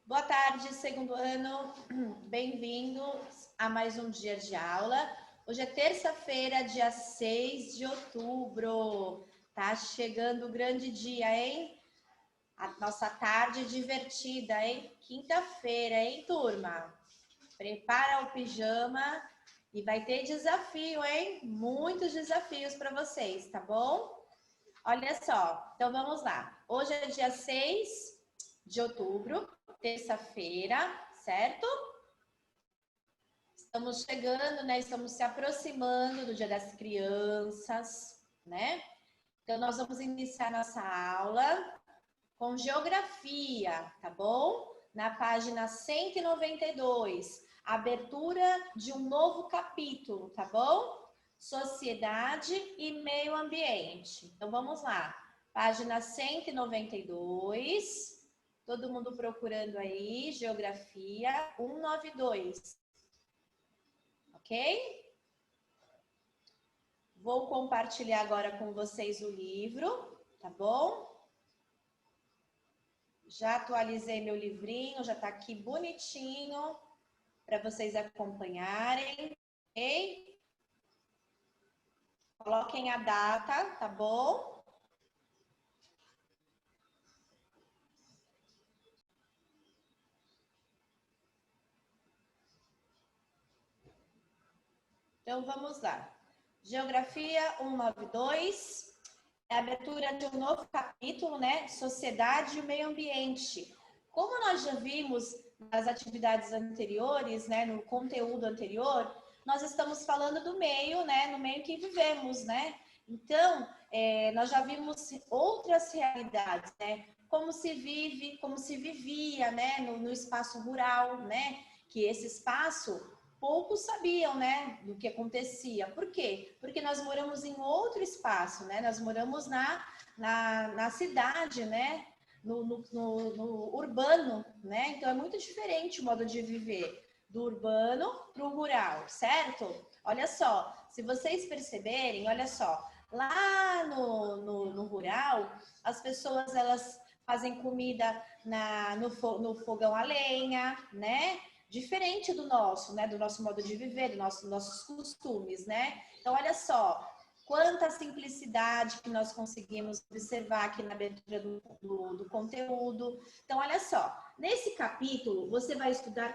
Boa tarde, segundo ano. Bem-vindos a mais um dia de aula. Hoje é terça-feira, dia 6 de outubro. Tá chegando o grande dia, hein? A nossa tarde divertida, hein? Quinta-feira, hein, turma? Prepara o pijama e vai ter desafio, hein? Muitos desafios para vocês, tá bom? Olha só, então vamos lá. Hoje é dia 6 de outubro, terça-feira, certo? Estamos chegando, né? Estamos se aproximando do Dia das Crianças, né? Então, nós vamos iniciar nossa aula com geografia, tá bom? Na página 192, abertura de um novo capítulo, tá bom? Sociedade e meio ambiente. Então, vamos lá. Página 192. Todo mundo procurando aí, geografia 192. Ok? Vou compartilhar agora com vocês o livro, tá bom? Já atualizei meu livrinho, já tá aqui bonitinho para vocês acompanharem, ok? Coloquem a data, tá bom? Então, vamos lá. Geografia 192, é a abertura de um novo capítulo, né? Sociedade e o meio ambiente. Como nós já vimos nas atividades anteriores, né? No conteúdo anterior, nós estamos falando do meio, né? No meio que vivemos, né? Então, nós já vimos outras realidades, né? Como se vive, como se vivia, né? No espaço rural, né? Que esse espaço poucos sabiam, né, do que acontecia. Por quê? Porque nós moramos em outro espaço, né? Nós moramos na cidade, né? No urbano, né? Então é muito diferente o modo de viver do urbano para o rural, certo? Olha só, se vocês perceberem, olha só, lá no rural, as pessoas elas fazem comida no fogão a lenha, né? Diferente do nosso, né? Do nosso modo de viver, dos nossos costumes, né? Então, olha só, quanta simplicidade que nós conseguimos observar aqui na abertura do conteúdo. Então, olha só, nesse capítulo você vai estudar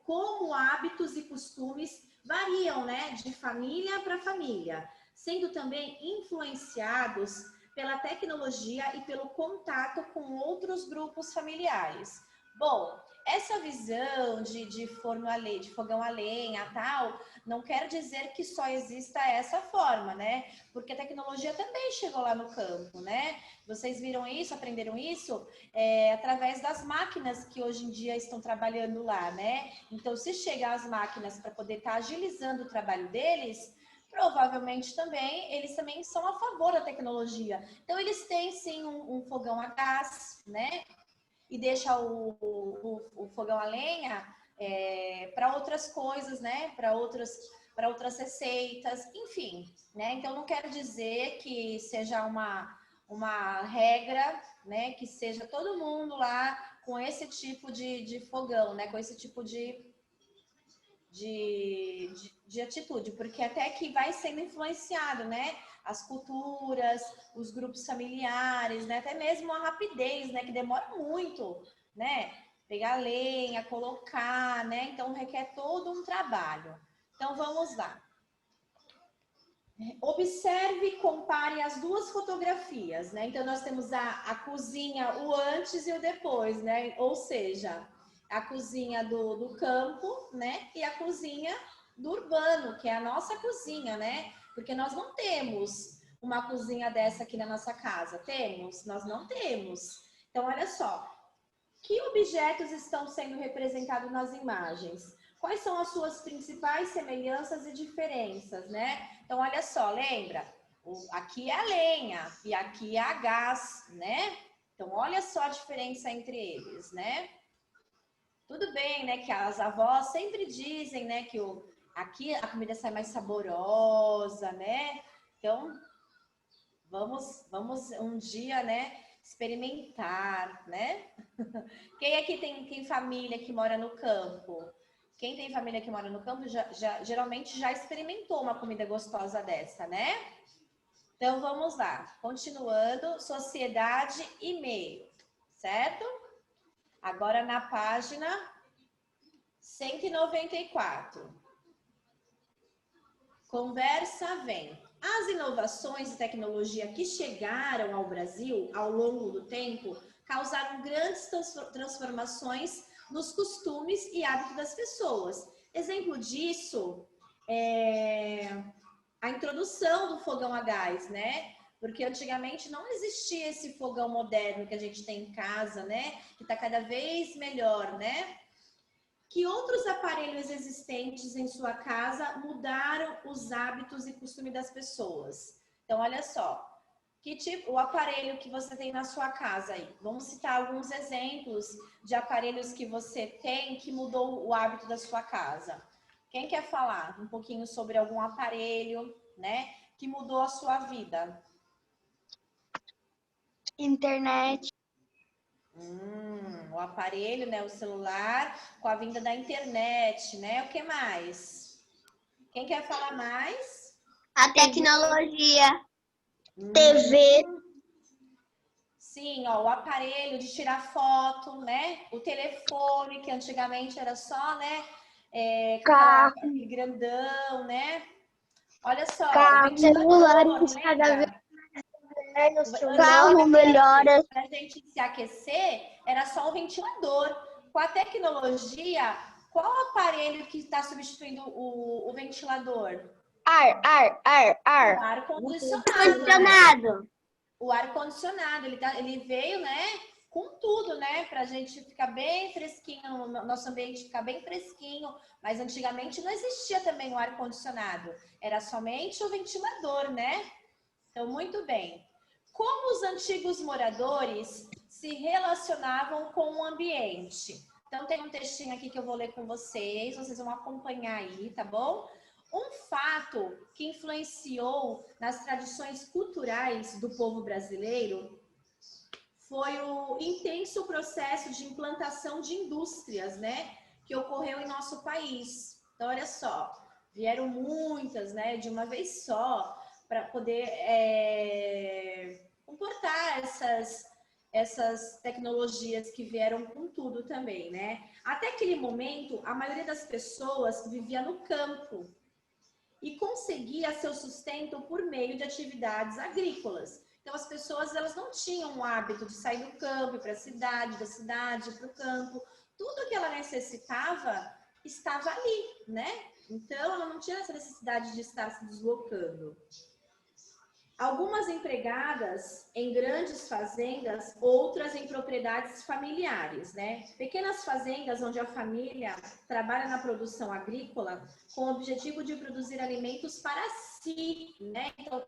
como hábitos e costumes variam, né? De família para família, sendo também influenciados pela tecnologia e pelo contato com outros grupos familiares. Bom, essa visão de forno a lenha, de fogão a lenha, tal, não quer dizer que só exista essa forma, né? Porque a tecnologia também chegou lá no campo, né? Vocês viram isso, aprenderam isso através das máquinas que hoje em dia estão trabalhando lá, né? Então, se chegar as máquinas para poder estar agilizando o trabalho deles, provavelmente também, eles também são a favor da tecnologia. Então, eles têm sim um fogão a gás, né? E deixa o fogão a lenha para outras coisas, né? Para outras receitas, enfim, né? Então não quero dizer que seja uma regra, né? Que seja todo mundo lá com esse tipo de fogão, né? Com esse tipo de atitude, porque até que vai sendo influenciado, né? As culturas, os grupos familiares, né? Até mesmo a rapidez, né? Que demora muito, né? Pegar lenha, colocar, né? Então requer todo um trabalho. Então vamos lá. Observe e compare as duas fotografias, né? Então nós temos a cozinha, o antes e o depois, né? Ou seja, a cozinha do campo, né? E a cozinha do urbano, que é a nossa cozinha, né? Porque nós não temos uma cozinha dessa aqui na nossa casa. Temos? Nós não temos. Então, olha só. Que objetos estão sendo representados nas imagens? Quais são as suas principais semelhanças e diferenças, né? Então, olha só, lembra? Aqui é a lenha e aqui é a gás, né? Então, olha só a diferença entre eles, né? Tudo bem, né, que as avós sempre dizem, né, que aqui a comida sai mais saborosa, né? Então, vamos um dia, né, experimentar, né? Quem aqui tem família que mora no campo? Quem tem família que mora no campo geralmente já experimentou uma comida gostosa dessa, né? Então vamos lá, continuando, sociedade e meio, certo? Agora na página 194. Conversa vem. As inovações e tecnologia que chegaram ao Brasil ao longo do tempo causaram grandes transformações nos costumes e hábitos das pessoas. Exemplo disso é a introdução do fogão a gás, né? Porque antigamente não existia esse fogão moderno que a gente tem em casa, né? Que está cada vez melhor, né? Que outros aparelhos existentes em sua casa mudaram os hábitos e costumes das pessoas? Então, olha só, que tipo, o aparelho que você tem na sua casa aí? Vamos citar alguns exemplos de aparelhos que você tem que mudou o hábito da sua casa. Quem quer falar um pouquinho sobre algum aparelho, né, que mudou a sua vida? Internet. O aparelho, né, o celular, com a vinda da internet, né? O que mais? Quem quer falar mais? A tecnologia. TV. Sim, ó, o aparelho de tirar foto, né? O telefone, que antigamente era só, né? Carro. Grandão, né? Olha só, Carro, o ventilador, lembra? Carro melhora. Para a gente se aquecer, era só o ventilador. Com a tecnologia, qual aparelho que está substituindo o ventilador? Ar. O ar-condicionado. O ar-condicionado, ele veio, né, com tudo, né, para a gente ficar bem fresquinho, nosso ambiente ficar bem fresquinho, mas antigamente não existia também o ar-condicionado, era somente o ventilador, né? Então, muito bem. Como os antigos moradores se relacionavam com o ambiente? Então, tem um textinho aqui que eu vou ler com vocês vão acompanhar aí, tá bom? Um fato que influenciou nas tradições culturais do povo brasileiro foi o intenso processo de implantação de indústrias, né, que ocorreu em nosso país. Então, olha só, vieram muitas, né, de uma vez só, para poder comportar essas tecnologias que vieram com tudo também, né? Até aquele momento, a maioria das pessoas vivia no campo e conseguia seu sustento por meio de atividades agrícolas. Então, as pessoas elas não tinham o hábito de sair do campo para a cidade, da cidade para o campo. Tudo que ela necessitava estava ali, né? Então, ela não tinha essa necessidade de estar se deslocando. Algumas empregadas em grandes fazendas, outras em propriedades familiares, né? Pequenas fazendas onde a família trabalha na produção agrícola com o objetivo de produzir alimentos para si, né? Então,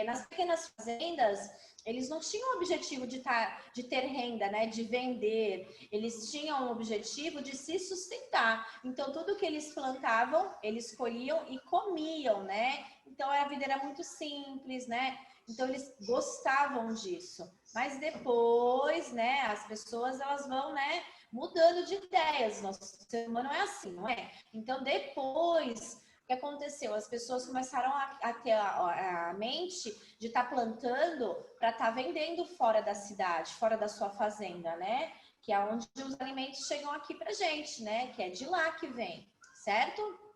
nas pequenas fazendas, eles não tinham o objetivo de ter renda, né? De vender. Eles tinham o objetivo de se sustentar. Então, tudo que eles plantavam, eles colhiam e comiam, né? Então, a vida era muito simples, né? Então, eles gostavam disso. Mas depois, né, as pessoas, elas vão, né, mudando de ideias. Nosso ser humano é assim, não é? Então, depois, o que aconteceu? As pessoas começaram a ter a mente de estar plantando para estar vendendo fora da cidade, fora da sua fazenda, né? Que é onde os alimentos chegam aqui pra gente, né? Que é de lá que vem, certo?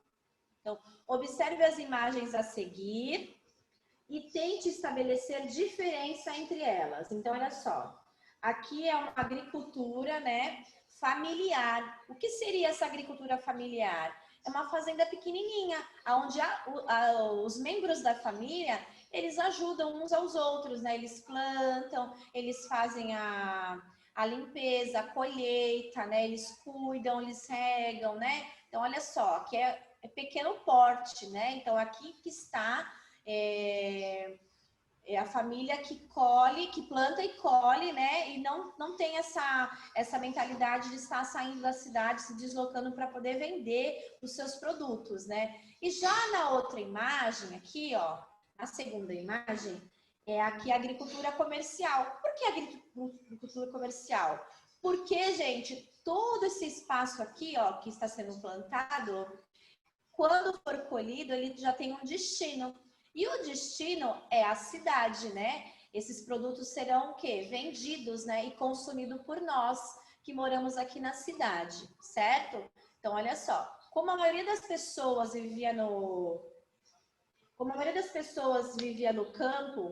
Então, observe as imagens a seguir e tente estabelecer diferença entre elas. Então, olha só. Aqui é uma agricultura, né, familiar. O que seria essa agricultura familiar? É uma fazenda pequenininha, onde os membros da família, eles ajudam uns aos outros, né? Eles plantam, eles fazem a limpeza, a colheita, né? Eles cuidam, eles regam, né? Então, olha só, aqui é pequeno porte, né? Então, aqui que está é a família que colhe, que planta e colhe, né? E não tem essa mentalidade de estar saindo da cidade, se deslocando para poder vender os seus produtos, né? E já na outra imagem aqui, ó, a segunda imagem, é aqui a agricultura comercial. Por que agricultura comercial? Porque, gente, todo esse espaço aqui, ó, que está sendo plantado, quando for colhido, ele já tem um destino. E o destino é a cidade, né? Esses produtos serão o quê? Vendidos, né? E consumidos por nós que moramos aqui na cidade, certo? Então, olha só, como a maioria das pessoas vivia no campo,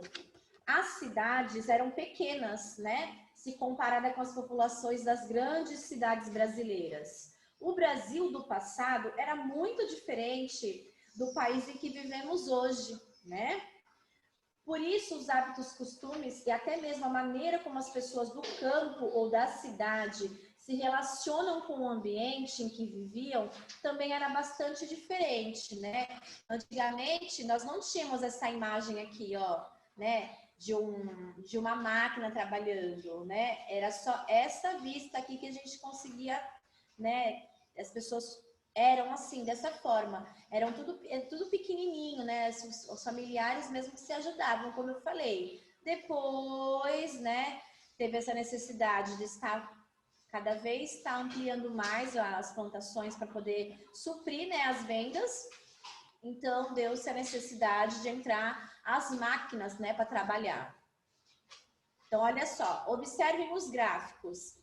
as cidades eram pequenas, né? Se comparada com as populações das grandes cidades brasileiras. O Brasil do passado era muito diferente do país em que vivemos hoje, né? Por isso, os hábitos, costumes e até mesmo a maneira como as pessoas do campo ou da cidade se relacionam com o ambiente em que viviam também era bastante diferente, né? Antigamente, nós não tínhamos essa imagem aqui, ó, né? De uma máquina trabalhando, né? Era só essa vista aqui que a gente conseguia, né? As pessoas eram assim, dessa forma. Eram tudo pequenininho, né? Os familiares mesmo que se ajudavam, como eu falei. Depois, né, teve essa necessidade de cada vez estar ampliando mais as plantações para poder suprir, né, as vendas. Então, deu-se a necessidade de entrar as máquinas, né, para trabalhar. Então, olha só, observem os gráficos.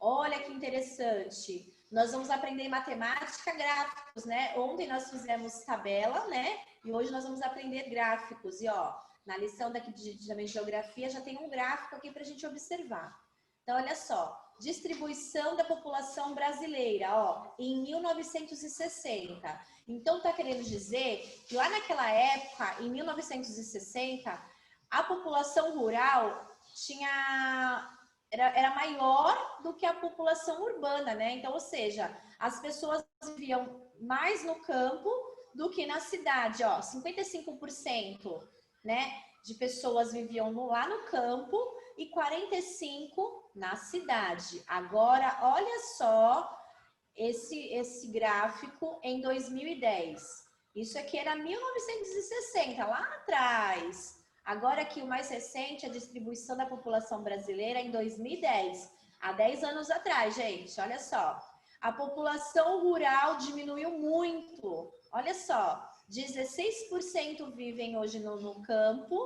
Olha que interessante. Nós vamos aprender matemática, gráficos, né? Ontem nós fizemos tabela, né? E hoje nós vamos aprender gráficos. E, ó, na lição daqui de geografia já tem um gráfico aqui para a gente observar. Então, olha só. Distribuição da população brasileira, ó, em 1960. Então, tá querendo dizer que lá naquela época, em 1960, a população rural era maior do que a população urbana, né? Então, ou seja, as pessoas viviam mais no campo do que na cidade, ó, 55%, né, de pessoas viviam lá no campo e 45% na cidade. Agora, olha só esse gráfico em 2010. Isso aqui era 1960, lá atrás. Agora aqui o mais recente, a distribuição da população brasileira em 2010. Há 10 anos atrás, gente, olha só. A população rural diminuiu muito. Olha só, 16% vivem hoje no campo,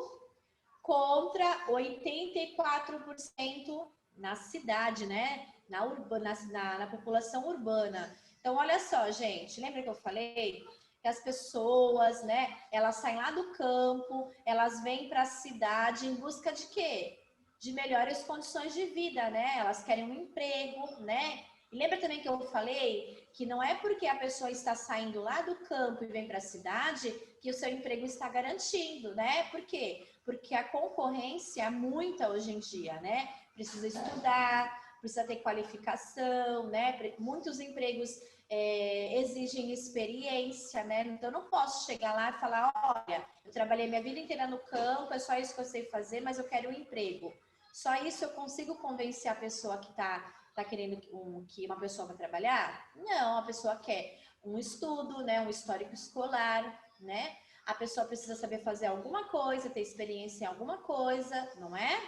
contra 84% na cidade, né? Na população urbana. Então, olha só, gente, lembra que eu falei que as pessoas, né, elas saem lá do campo, elas vêm para a cidade em busca de quê? De melhores condições de vida, né? Elas querem um emprego, né? E lembra também que eu falei que não é porque a pessoa está saindo lá do campo e vem para a cidade que o seu emprego está garantido, né? Por quê? Porque a concorrência é muita hoje em dia, né? Precisa estudar, precisa ter qualificação, né? Muitos empregos exigem experiência, né? Então, eu não posso chegar lá e falar, olha, eu trabalhei minha vida inteira no campo, é só isso que eu sei fazer, mas eu quero um emprego. Só isso eu consigo convencer a pessoa que está querendo que uma pessoa vai trabalhar? Não, a pessoa quer um estudo, né? Um histórico escolar, né? A pessoa precisa saber fazer alguma coisa, ter experiência em alguma coisa, não é?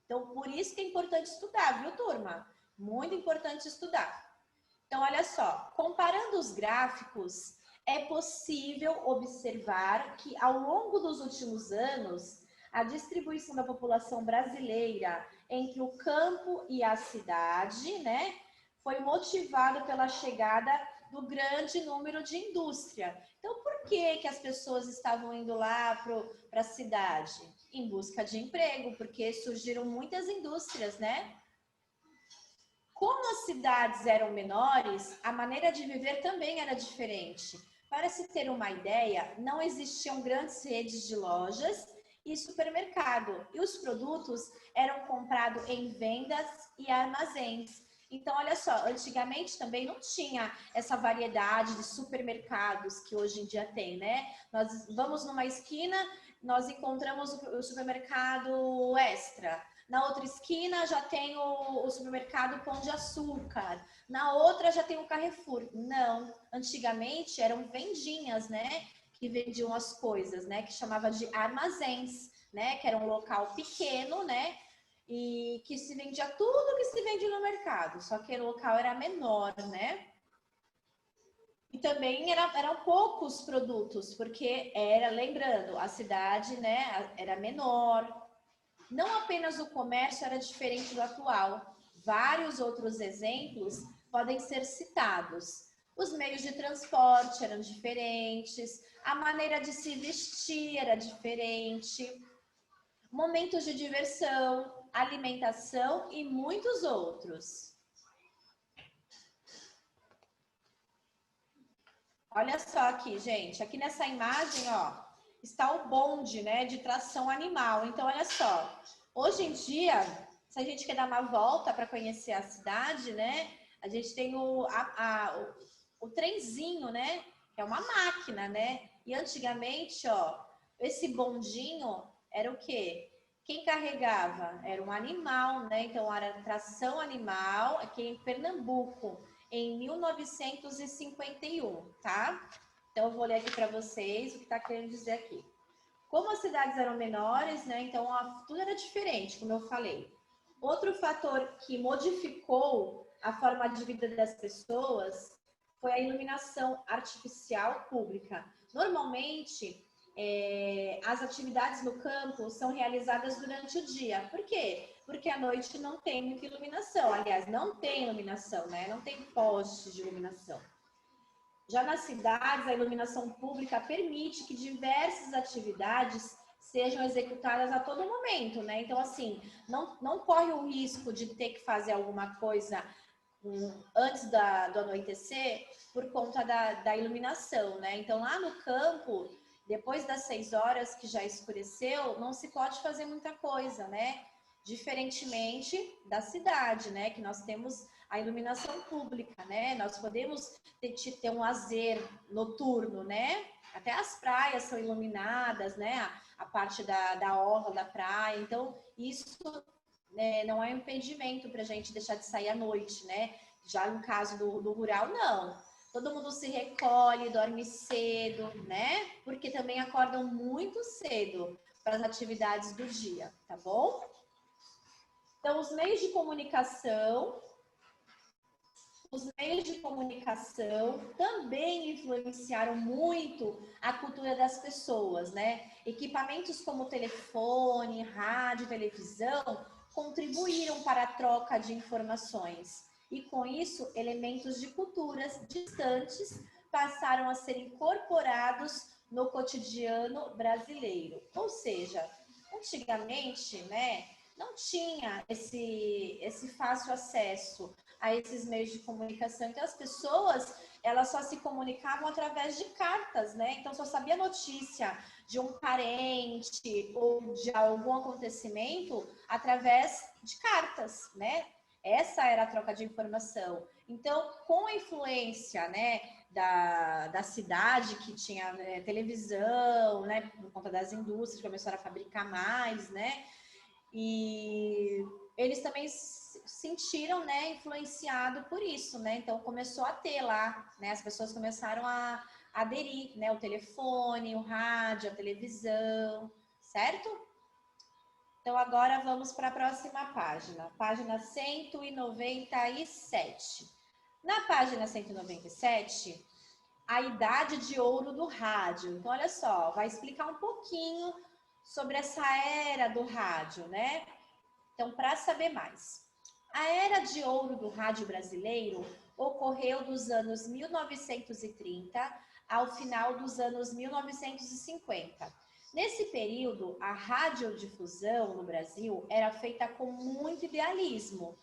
Então, por isso que é importante estudar, viu, turma? Muito importante estudar. Então, olha só, comparando os gráficos, é possível observar que ao longo dos últimos anos, a distribuição da população brasileira entre o campo e a cidade, né, foi motivada pela chegada do grande número de indústria. Então, por que as pessoas estavam indo lá para a cidade? Em busca de emprego, porque surgiram muitas indústrias, né? Como as cidades eram menores, a maneira de viver também era diferente. Para se ter uma ideia, não existiam grandes redes de lojas e supermercado, e os produtos eram comprados em vendas e armazéns. Então, olha só, antigamente também não tinha essa variedade de supermercados que hoje em dia tem, né? Nós vamos numa esquina, nós encontramos o supermercado Extra. Na outra esquina já tem o supermercado Pão de Açúcar. Na outra já tem o Carrefour. Não, antigamente eram vendinhas, né? Que vendiam as coisas, né? Que chamava de armazéns, né? Que era um local pequeno, né? e que se vendia tudo que se vende no mercado, só que o local era menor, né? E também eram poucos produtos, porque era, lembrando, a cidade, né, era menor. Não apenas o comércio era diferente do atual, vários outros exemplos podem ser citados. Os meios de transporte eram diferentes, a maneira de se vestir era diferente, momentos de diversão, alimentação e muitos outros. Olha só aqui, gente, aqui nessa imagem, ó, está o bonde, né, de tração animal. Então, olha só, hoje em dia, se a gente quer dar uma volta para conhecer a cidade, né, a gente tem o trenzinho, né, que é uma máquina, né, e antigamente, ó, esse bondinho era o quê? Quem carregava? Era um animal, né, então era tração animal, aqui em Pernambuco, em 1951, tá? Então, eu vou ler aqui para vocês o que está querendo dizer aqui. Como as cidades eram menores, né? Então, tudo era diferente, como eu falei. Outro fator que modificou a forma de vida das pessoas foi a iluminação artificial pública. Normalmente, as atividades no campo são realizadas durante o dia. Por quê? Porque à noite não tem muita iluminação. Aliás, não tem iluminação, né? Não tem postes de iluminação. Já nas cidades, a iluminação pública permite que diversas atividades sejam executadas a todo momento, né? Então, assim, não corre o risco de ter que fazer alguma coisa antes do anoitecer por conta da iluminação, né? Então, lá no campo, depois das 6 horas que já escureceu, não se pode fazer muita coisa, né? Diferentemente da cidade, né? Que nós temos a iluminação pública, né? Nós podemos ter um lazer noturno, né? Até as praias são iluminadas, né? A parte da orla da praia. Então, isso não é um impedimento para a gente deixar de sair à noite, né? Já no caso do rural, não. Todo mundo se recolhe, dorme cedo, né? Porque também acordam muito cedo para as atividades do dia, tá bom? Então, os meios de comunicação também influenciaram muito a cultura das pessoas, né? Equipamentos como telefone, rádio, televisão contribuíram para a troca de informações. E com isso, elementos de culturas distantes passaram a ser incorporados no cotidiano brasileiro. Ou seja, antigamente, né, não tinha esse fácil acesso a esses meios de comunicação. Então, as pessoas, elas só se comunicavam através de cartas, né? Então, só sabia notícia de um parente ou de algum acontecimento através de cartas, né? Essa era a troca de informação. Então, com a influência, né, da cidade, que tinha televisão, né, por conta das indústrias, começaram a fabricar mais, né? E eles também sentiram, né, influenciado por isso, né? Então começou a ter lá, né? As pessoas começaram a aderir, né? O telefone, o rádio, a televisão, certo? Então agora vamos para a próxima página 197. Na página 197, a idade de ouro do rádio. Então olha só, vai explicar um pouquinho sobre essa era do rádio, né? Então, para saber mais, a era de ouro do rádio brasileiro ocorreu dos anos 1930 ao final dos anos 1950. Nesse período, a radiodifusão no Brasil era feita com muito idealismo,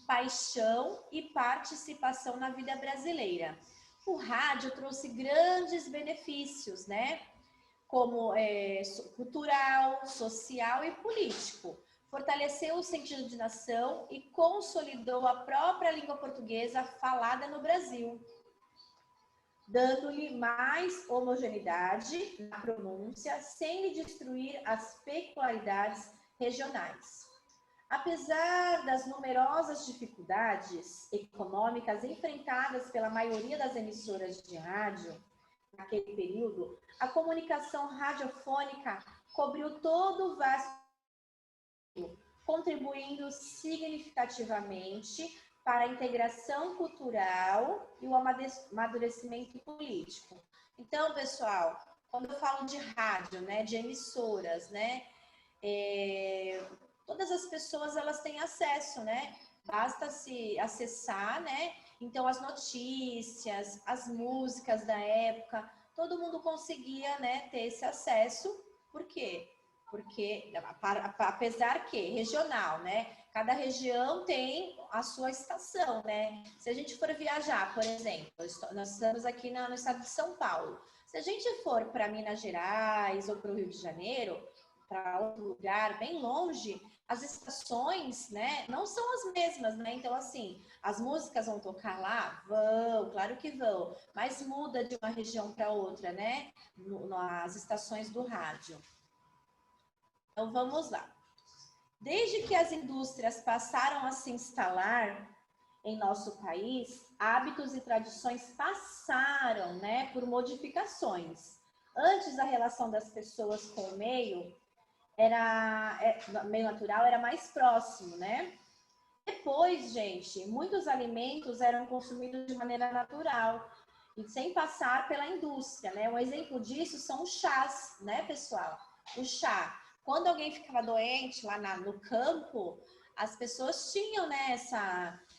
paixão e participação na vida brasileira. O rádio trouxe grandes benefícios, né? Como cultural, social e político. Fortaleceu o sentido de nação e consolidou a própria língua portuguesa falada no Brasil, dando-lhe mais homogeneidade na pronúncia, sem lhe destruir as peculiaridades regionais. Apesar das numerosas dificuldades econômicas enfrentadas pela maioria das emissoras de rádio naquele período, a comunicação radiofônica cobriu todo o vasto contribuindo significativamente para a integração cultural e o amadurecimento político. Então, pessoal, quando eu falo de rádio, né, de emissoras, né, todas as pessoas elas têm acesso, né? Basta se acessar, né? Então as notícias, as músicas da época, todo mundo conseguia, né, ter esse acesso. Por quê? Porque apesar que regional, né? Cada região tem a sua estação, né? Se a gente for viajar, por exemplo, nós estamos aqui no estado de São Paulo. Se a gente for para Minas Gerais ou para o Rio de Janeiro, para outro lugar bem longe, as estações, né, não são as mesmas, né? Então, assim, as músicas vão tocar lá? Vão, claro que vão, mas muda de uma região para outra, né? Nas estações do rádio. Então, vamos lá. Desde que as indústrias passaram a se instalar em nosso país, hábitos e tradições passaram, né, por modificações. Antes, a relação das pessoas com o meio meio natural era mais próximo, né? Depois, gente, muitos alimentos eram consumidos de maneira natural e sem passar pela indústria, né? Um exemplo disso são os chás, né, pessoal? O chá. Quando alguém ficava doente lá no campo, as pessoas tinham, né,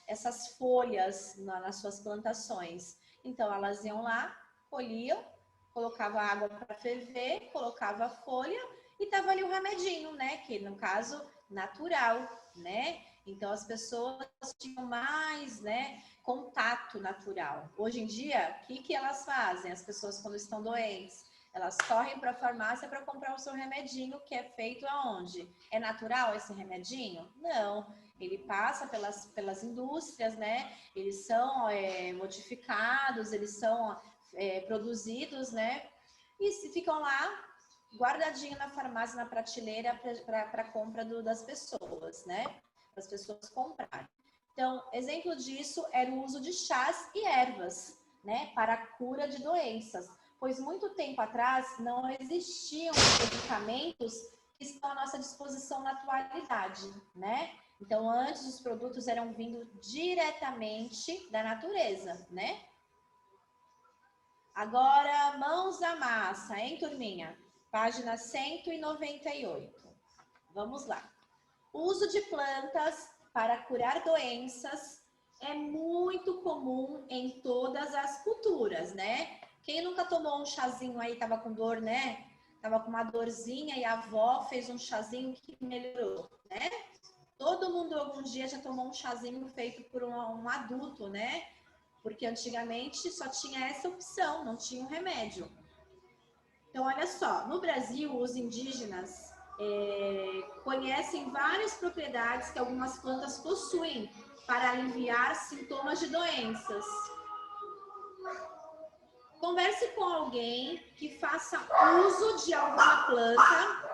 essas folhas nas suas plantações. Então, elas iam lá, colhiam, colocavam água para ferver, colocava a folha e tava ali o remedinho, né? Que no caso, natural, né? Então, as pessoas tinham mais, né, contato natural. Hoje em dia, o que elas fazem? As pessoas, quando estão doentes, elas correm para a farmácia para comprar o seu remedinho, que é feito aonde? É natural esse remedinho? Não. Ele passa pelas indústrias, né? Eles são modificados, eles são produzidos, né? E ficam lá guardadinho na farmácia, na prateleira, para compra das pessoas, né? Para as pessoas comprarem. Então, exemplo disso era o uso de chás e ervas, né? Para a cura de doenças. Pois muito tempo atrás não existiam medicamentos que estão à nossa disposição na atualidade, né? Então, antes os produtos eram vindo diretamente da natureza, né? Agora, mãos à massa, hein, turminha? Página 198. Vamos lá. O uso de plantas para curar doenças é muito comum em todas as culturas, né? Quem nunca tomou um chazinho aí, tava com dor, né? Tava com uma dorzinha e a avó fez um chazinho que melhorou, né? Todo mundo algum dia já tomou um chazinho feito por um adulto, né? Porque antigamente só tinha essa opção, não tinha um remédio. Então, olha só, no Brasil, os indígenas conhecem várias propriedades que algumas plantas possuem para aliviar sintomas de doenças. Converse com alguém que faça uso de alguma planta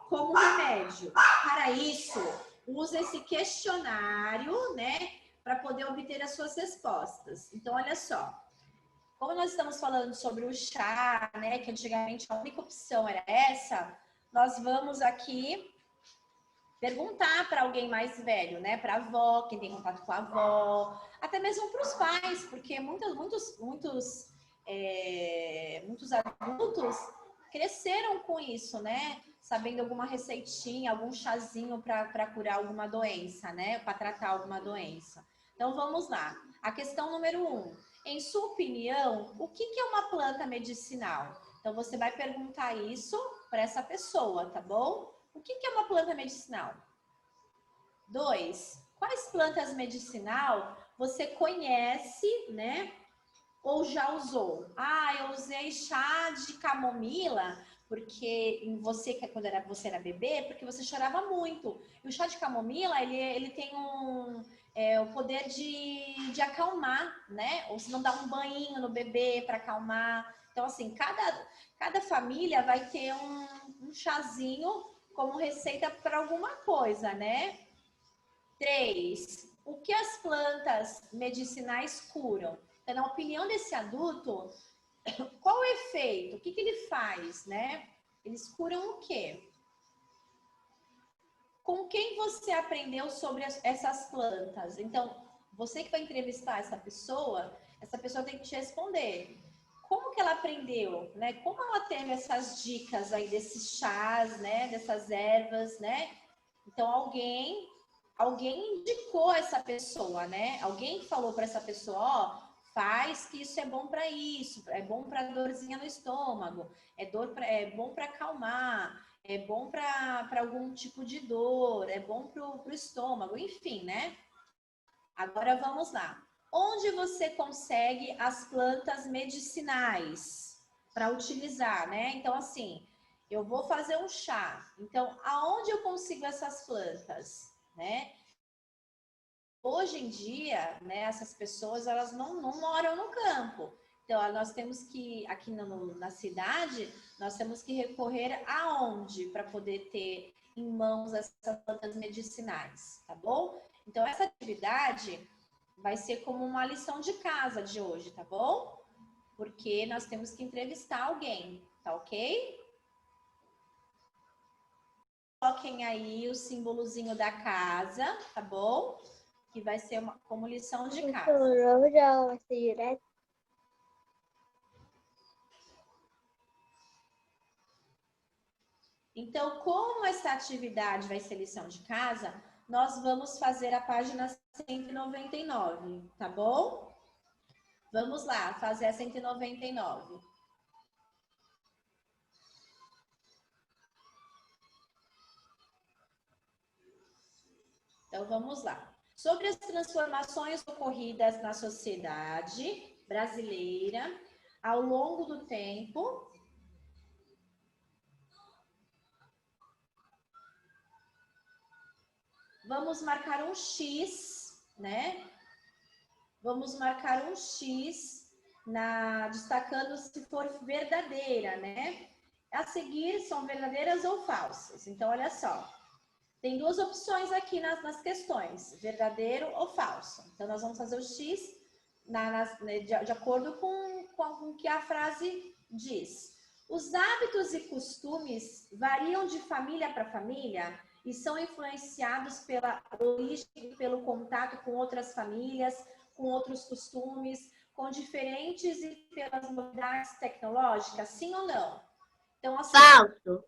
como remédio. Para isso, use esse questionário, né, para poder obter as suas respostas. Então, olha só. Como nós estamos falando sobre o chá, né, que antigamente a única opção era essa, nós vamos aqui perguntar para alguém mais velho, né, para a avó, quem tem contato com a avó, até mesmo para os pais, porque muitos adultos cresceram com isso, né, sabendo alguma receitinha, algum chazinho para curar alguma doença, né, para tratar alguma doença. Então vamos lá. A questão número 1. Em sua opinião, o que é uma planta medicinal? Então, você vai perguntar isso para essa pessoa, tá bom? O que é uma planta medicinal? 2. Quais plantas medicinal você conhece, né? Ou já usou? Ah, eu usei chá de camomila, porque quando você era bebê, porque você chorava muito. E o chá de camomila, ele tem o poder de acalmar, né? Ou se não dá um banho no bebê para acalmar. Então, assim, cada família vai ter um chazinho como receita para alguma coisa, né? 3. O que as plantas medicinais curam? Então, na opinião desse adulto, qual o efeito? O que ele faz, né? Eles curam o quê? com quem você aprendeu sobre essas plantas? Então, você que vai entrevistar essa pessoa tem que te responder. Como que ela aprendeu, né? Como ela teve essas dicas aí desses chás, né? Dessas ervas, né? Então, alguém indicou essa pessoa, né? Alguém falou para essa pessoa, ó, faz que isso é bom para isso, é bom para dorzinha no estômago, é bom para acalmar, é bom para algum tipo de dor, é bom para o estômago, enfim, né? Agora vamos lá. Onde você consegue as plantas medicinais para utilizar, né? Então, assim, eu vou fazer um chá. Então, aonde eu consigo essas plantas, né? Hoje em dia, né, essas pessoas, elas não moram no campo. Então, nós temos que, aqui na cidade, nós temos que recorrer aonde para poder ter em mãos essas plantas medicinais, tá bom? Então, essa atividade vai ser como uma lição de casa de hoje, tá bom? Porque nós temos que entrevistar alguém, tá ok? Coloquem aí o símbolozinho da casa, tá bom? Que vai ser como lição de casa. Então, como essa atividade vai ser lição de casa, nós vamos fazer a página 199, tá bom? Vamos lá, fazer a 199. Então, vamos lá. Sobre as transformações ocorridas na sociedade brasileira ao longo do tempo. Vamos marcar um X, né? Vamos marcar um X destacando se for verdadeira, né? A seguir são verdadeiras ou falsas. Então, olha só. Tem duas opções aqui nas questões, verdadeiro ou falso. Então, nós vamos fazer o X de acordo com o que a frase diz. Os hábitos e costumes variam de família para família e são influenciados pela origem, pelo contato com outras famílias, com outros costumes, com diferentes e pelas novidades tecnológicas, sim ou não? Então, assim, Falso.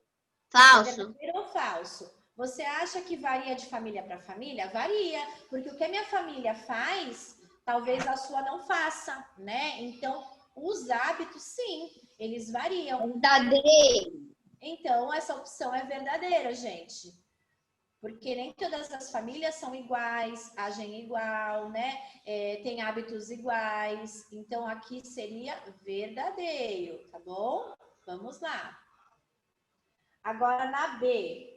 Falso. Verdadeiro ou falso? Você acha que varia de família para família? Varia, porque o que a minha família faz, talvez a sua não faça, né? Então, os hábitos, sim, eles variam. Verdadeiro. Então, essa opção é verdadeira, gente. Porque nem todas as famílias são iguais, agem igual, né? Tem hábitos iguais. Então, aqui seria verdadeiro, tá bom? Vamos lá. Agora, na B.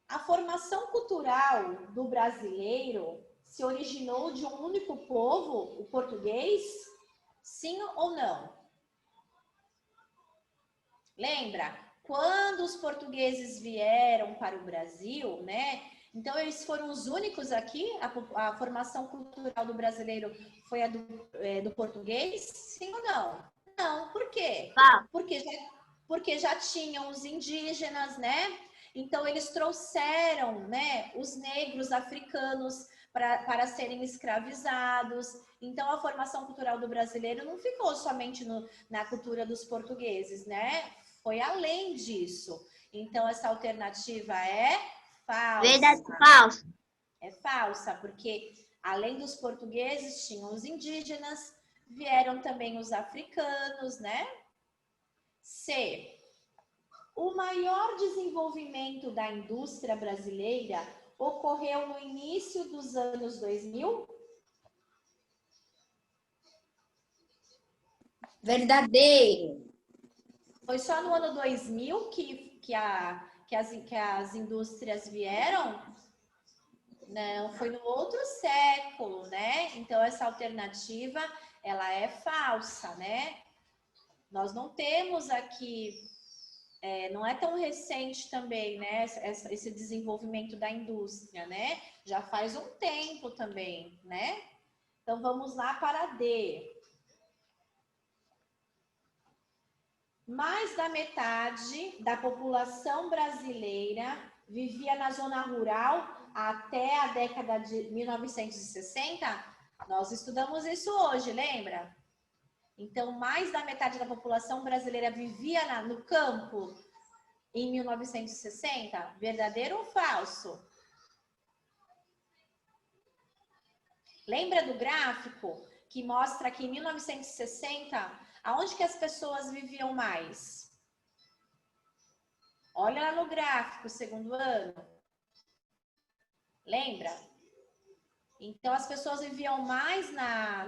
A formação cultural do brasileiro se originou de um único povo, o português? Sim ou não? Lembra? Quando os portugueses vieram para o Brasil, né? Então, eles foram os únicos aqui? A formação cultural do brasileiro foi a do português? Sim ou não? Não. Por quê? Porque já tinham os indígenas, né? Então, eles trouxeram, né, os negros africanos para serem escravizados. Então, a formação cultural do brasileiro não ficou somente na cultura dos portugueses, né? Foi além disso. Então, essa alternativa é falsa. Verdade, falso. É falsa, porque além dos portugueses, tinham os indígenas, vieram também os africanos, né? C. O maior desenvolvimento da indústria brasileira ocorreu no início dos anos 2000? Verdadeiro. Foi só no ano 2000 que as indústrias vieram? Não, foi no outro século, né? Então, essa alternativa, ela é falsa, né? Nós não temos aqui... não é tão recente também, né, esse desenvolvimento da indústria, né? Já faz um tempo também, né? Então, vamos lá para D. Mais da metade da população brasileira vivia na zona rural até a década de 1960? Nós estudamos isso hoje, lembra? Então, mais da metade da população brasileira vivia no campo em 1960? Verdadeiro ou falso? Lembra do gráfico que mostra que em 1960, aonde que as pessoas viviam mais? Olha lá no gráfico, segundo ano. Lembra? Então, as pessoas viviam mais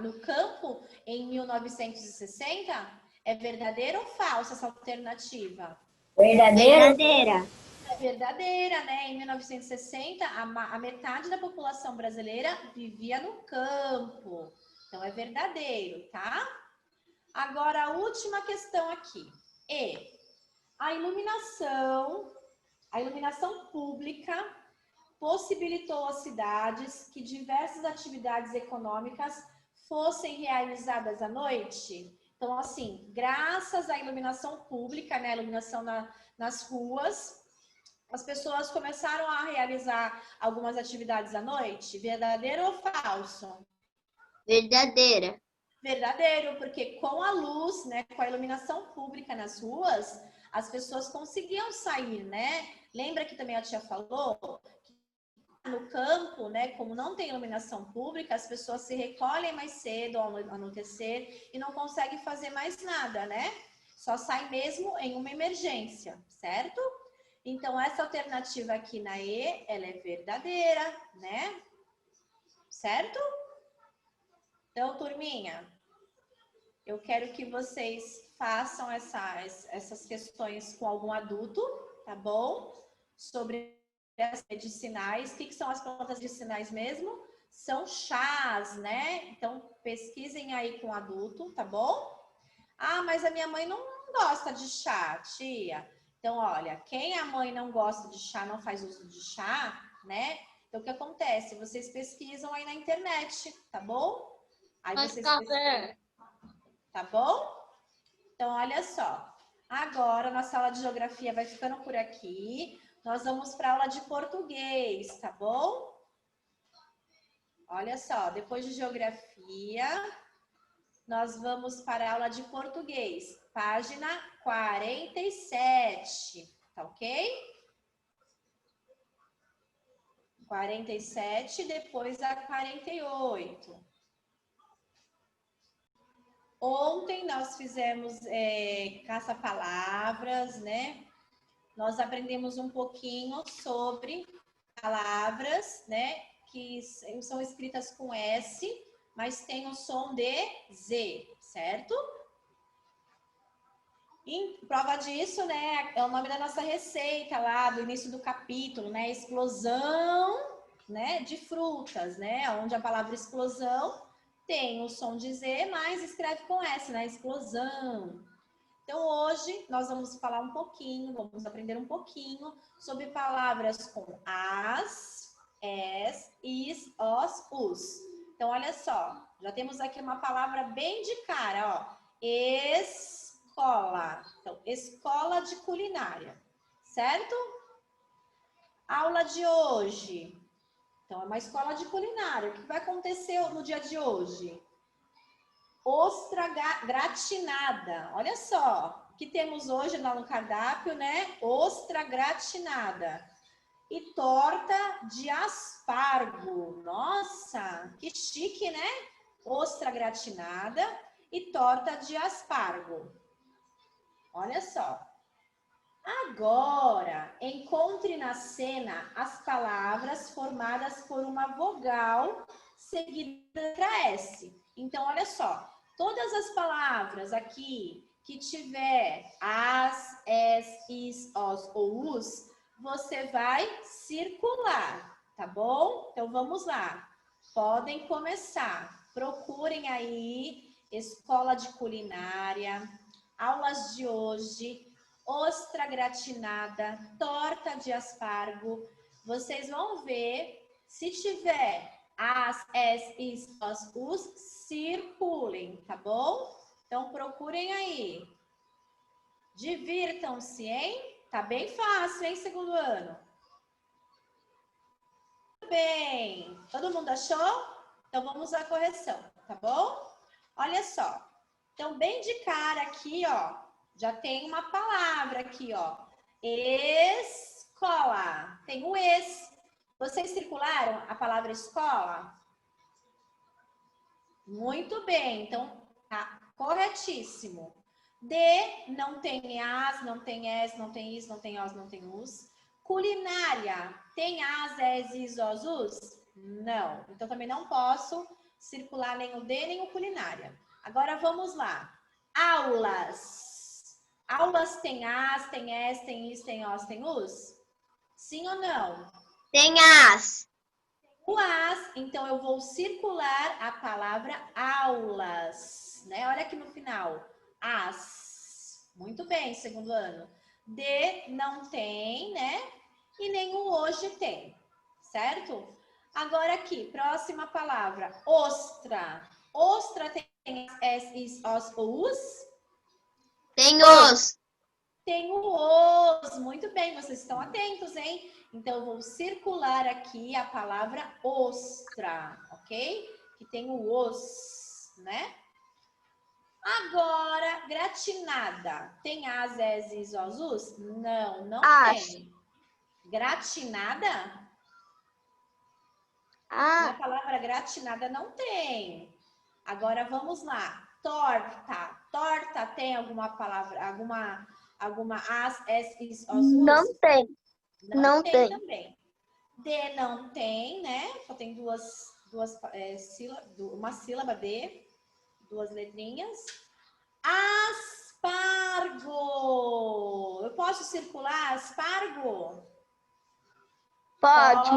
no campo em 1960? É verdadeira ou falsa essa alternativa? Verdadeira. É verdadeira, né? Em 1960, a metade da população brasileira vivia no campo. Então, é verdadeiro, tá? Agora, a última questão aqui. A iluminação pública possibilitou às cidades que diversas atividades econômicas fossem realizadas à noite? Então, assim, graças à iluminação pública, né, a iluminação nas ruas, as pessoas começaram a realizar algumas atividades à noite? Verdadeiro ou falso? Verdadeira. Verdadeiro, porque com a luz, né, com a iluminação pública nas ruas, as pessoas conseguiam sair, né? Lembra que também a tia falou que no campo, né, como não tem iluminação pública, as pessoas se recolhem mais cedo ao anoitecer e não conseguem fazer mais nada, né? Só sai mesmo em uma emergência, certo? Então, essa alternativa aqui na E, ela é verdadeira, né? Certo? Então, turminha, eu quero que vocês façam essas questões com algum adulto, tá bom? Sobre as medicinais. O que são as plantas medicinais mesmo? São chás, né? Então, pesquisem aí com adulto, tá bom? Ah, mas a minha mãe não gosta de chá, tia. Então, olha, quem a mãe não gosta de chá, não faz uso de chá, né? Então, o que acontece? Vocês pesquisam aí na internet, tá bom? Aí vocês pesquisam, tá bom? Então, olha só. Agora, nossa aula de geografia vai ficando por aqui. Nós vamos para a aula de português, tá bom? Olha só, depois de geografia, nós vamos para a aula de português, página 47, tá ok? 47, depois a 48. Ontem nós fizemos caça-palavras, né? Nós aprendemos um pouquinho sobre palavras, né? Que são escritas com S, mas tem o som de Z, certo? E prova disso, né, é o nome da nossa receita lá do início do capítulo, né, explosão, né, de frutas, né, onde a palavra explosão tem o som de Z, mas escreve com S, né, explosão. Então, hoje nós vamos falar um pouquinho, vamos aprender um pouquinho sobre palavras com as, is, os, us. Então, olha só, já temos aqui uma palavra bem de cara, ó, escola. Então, escola de culinária, certo? Aula de hoje. Então, é uma escola de culinária. O que vai acontecer no dia de hoje? Ostra gratinada. Olha só, o que temos hoje no cardápio, né? Ostra gratinada. E torta de aspargo. Nossa, que chique, né? Ostra gratinada e torta de aspargo. Olha só. Agora, encontre na cena as palavras formadas por uma vogal seguida da letra S. Então, olha só. Todas as palavras aqui que tiver as, is, os ou us, você vai circular, tá bom? Então, vamos lá. Podem começar. Procurem aí, escola de culinária, aulas de hoje, ostra gratinada, torta de aspargo. Vocês vão ver, se tiver as, is, os, circulem, tá bom? Então, procurem aí. Divirtam-se, hein? Tá bem fácil, hein, segundo ano? bem. Todo mundo achou? Então, vamos à correção, tá bom? Olha só. Então, bem de cara aqui, ó, já tem uma palavra aqui, ó. Escola. Tem o es. Vocês circularam a palavra escola? Muito bem. Então, tá corretíssimo. De, não tem as, não tem es, não tem is, não tem os, não tem us. Culinária, tem as, es, is, os, us? Não. Então, também não posso circular nem o de, nem o culinária. Agora, vamos lá. Aulas. Aulas tem as, tem es, tem is, tem os, tem us? Sim ou não? Tem as. O as, então eu vou circular a palavra aulas, né? Olha aqui no final. As. Muito bem, segundo ano. De não tem, né? E nem o hoje tem, certo? Agora aqui, próxima palavra. Ostra. Ostra tem as, is, os, us? Tem os. Tem o os. Muito bem, vocês estão atentos, hein? Então, eu vou circular aqui a palavra ostra, ok? Que tem o os, né? Agora, gratinada. Tem as, es, is, os, us? Não, não As. tem. Gratinada? Na Ah, palavra gratinada não tem. Agora, vamos lá. Torta. Torta tem alguma palavra, alguma as, es, is, os, us? não tem. Não tem também. D não tem, né? Só tem uma sílaba D, duas letrinhas. Aspargo. Eu posso circular aspargo? Pode.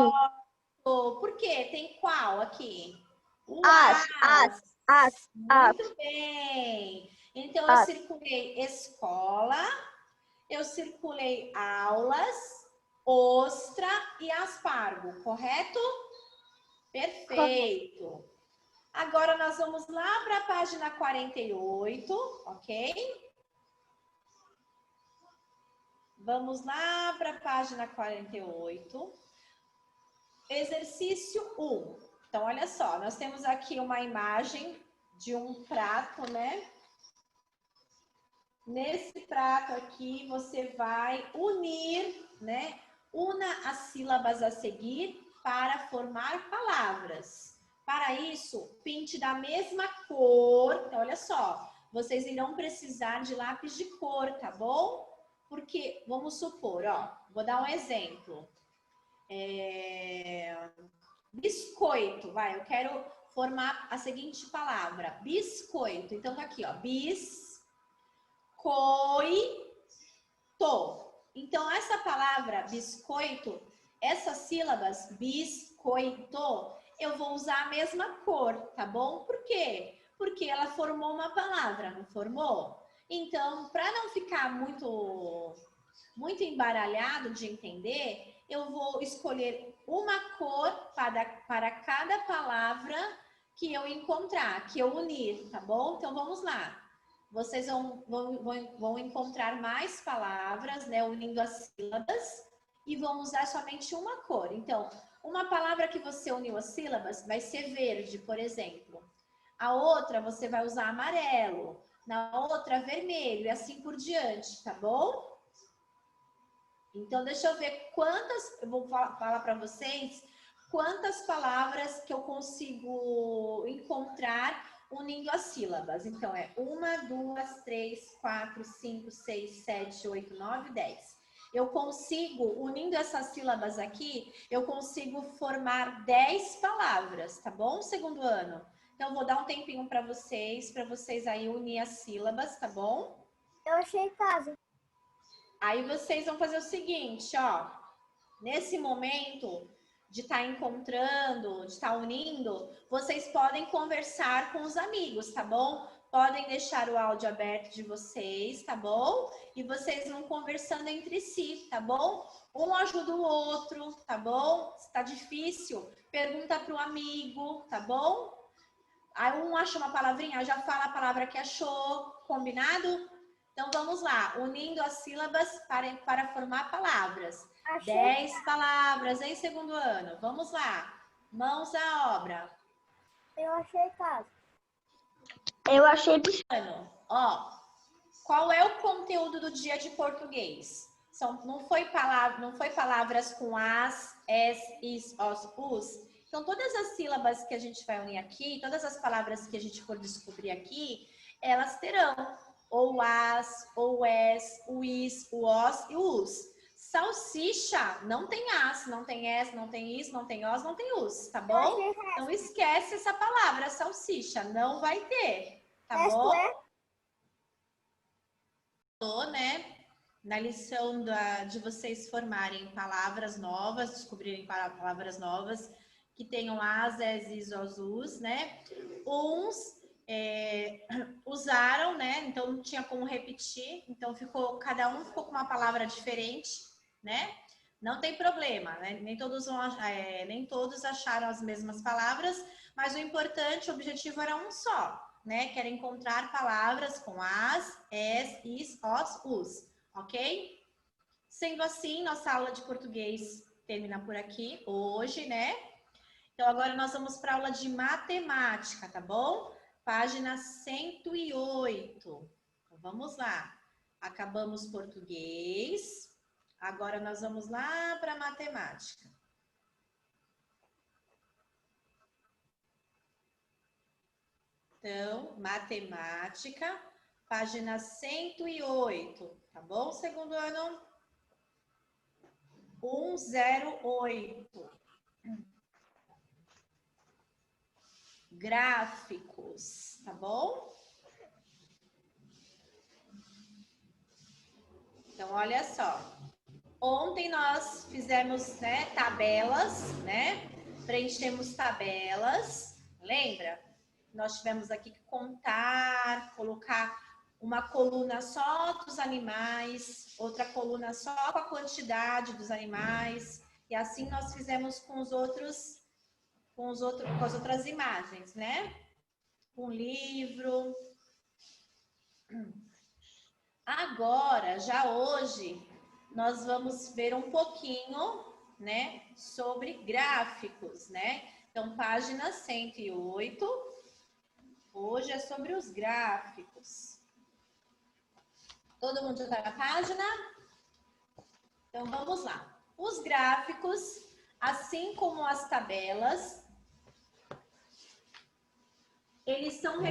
Por quê? Tem qual aqui? O As. Muito bem. Então, eu As. circulei escola, eu circulei aulas, ostra e aspargo, correto? Perfeito. Agora, nós vamos lá para a página 48, ok? Vamos lá para a página 48. Exercício 1. Então, olha só, nós temos aqui uma imagem de um prato, né? Nesse prato aqui, você vai unir, né? Una as sílabas a seguir para formar palavras. Para isso, pinte da mesma cor. Então, olha só, vocês irão precisar de lápis de cor, tá bom? Porque, vamos supor, ó, vou dar um exemplo. Biscoito, vai, eu quero formar a seguinte palavra, biscoito. Então, tá aqui, ó, biscoito. Então, essa palavra biscoito, essas sílabas biscoito, eu vou usar a mesma cor, tá bom? Por quê? Porque ela formou uma palavra, não formou? Então, para não ficar muito embaralhado de entender, eu vou escolher uma cor para cada palavra que eu encontrar, que eu unir, tá bom? Então, vamos lá. Vocês vão encontrar mais palavras, né, unindo as sílabas, e vão usar somente uma cor. Então, uma palavra que você uniu as sílabas vai ser verde, por exemplo. A outra você vai usar amarelo, na outra vermelho, e assim por diante, tá bom? Então, deixa eu ver eu vou falar para vocês quantas palavras que eu consigo encontrar unindo as sílabas. Então, é 1, 2, 3, 4, 5, 6, 7, 8, 9, 10. Eu consigo, unindo essas sílabas aqui, eu consigo formar 10 palavras, tá bom? Segundo ano. Então, eu vou dar um tempinho para vocês aí unir as sílabas, tá bom? Eu achei casa. Aí vocês vão fazer o seguinte, ó. Nesse momento de estar encontrando, de estar unindo, vocês podem conversar com os amigos, tá bom? Podem deixar o áudio aberto de vocês, tá bom? E vocês vão conversando entre si, tá bom? Um ajuda o outro, tá bom? Se tá difícil, pergunta para o amigo, tá bom? Aí um acha uma palavrinha, já fala a palavra que achou, combinado? Então, vamos lá, unindo as sílabas para formar palavras. Achei 10 palavras, hein, segundo ano? Vamos lá. Mãos à obra. Eu achei casa. Eu achei bicicleta. Ano, ó, qual é o conteúdo do dia de português? Não foi palavras com as, is, os. Então, todas as sílabas que a gente vai unir aqui, todas as palavras que a gente for descobrir aqui, elas terão ou as, ou es, o is, o os e o us. Salsicha não tem as, não tem es, não tem is, não tem os, não tem us, tá bom? Então, esquece essa palavra, salsicha, não vai ter, tá bom? Né? Na lição de vocês formarem palavras novas, descobrirem palavras novas que tenham as, es, is, os, us, né? Uns usaram, né? Então não tinha como repetir, então cada um ficou com uma palavra diferente, né? Não tem problema, né? Nem todos acharam as mesmas palavras, mas o importante, o objetivo era um só, né? Que era encontrar palavras com as, es, is, os, us, ok? Sendo assim, nossa aula de português termina por aqui hoje, né? Então, agora nós vamos para a aula de matemática, tá bom? Página 108. Então, vamos lá. Acabamos português. Agora nós vamos lá para matemática. Então, matemática, página 108, tá bom? Segundo ano, 108. Gráficos, tá bom? Então, olha só. Ontem nós fizemos, né, tabelas, né? Preenchemos tabelas, lembra? Nós tivemos aqui que contar, colocar uma coluna só dos animais, outra coluna só com a quantidade dos animais, e assim nós fizemos com as outras imagens, né? Um livro. Agora, já hoje, nós vamos ver um pouquinho, né, sobre gráficos, né? Então, página 108. Hoje é sobre os gráficos. Todo mundo já está na página? Então, vamos lá. Os gráficos, assim como as tabelas, eles são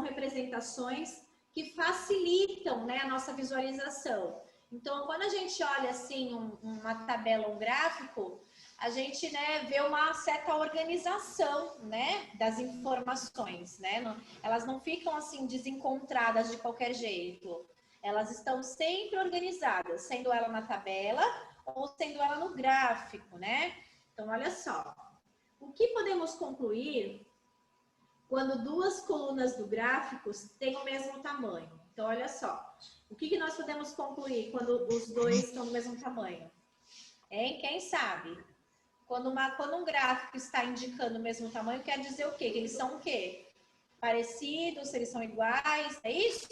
representações que facilitam, né, a nossa visualização. Então, quando a gente olha assim uma tabela, um gráfico, a gente, né, vê uma certa organização, né, das informações, né? Elas não ficam assim desencontradas de qualquer jeito. Elas estão sempre organizadas, sendo ela na tabela ou sendo ela no gráfico, né? Então, olha só. O que podemos concluir quando duas colunas do gráfico têm o mesmo tamanho? Então, olha só. O que nós podemos concluir quando os dois estão do mesmo tamanho? Hein? Quem sabe? Quando um gráfico está indicando o mesmo tamanho, quer dizer o quê? Que eles são o quê? Parecidos, eles são iguais, é isso?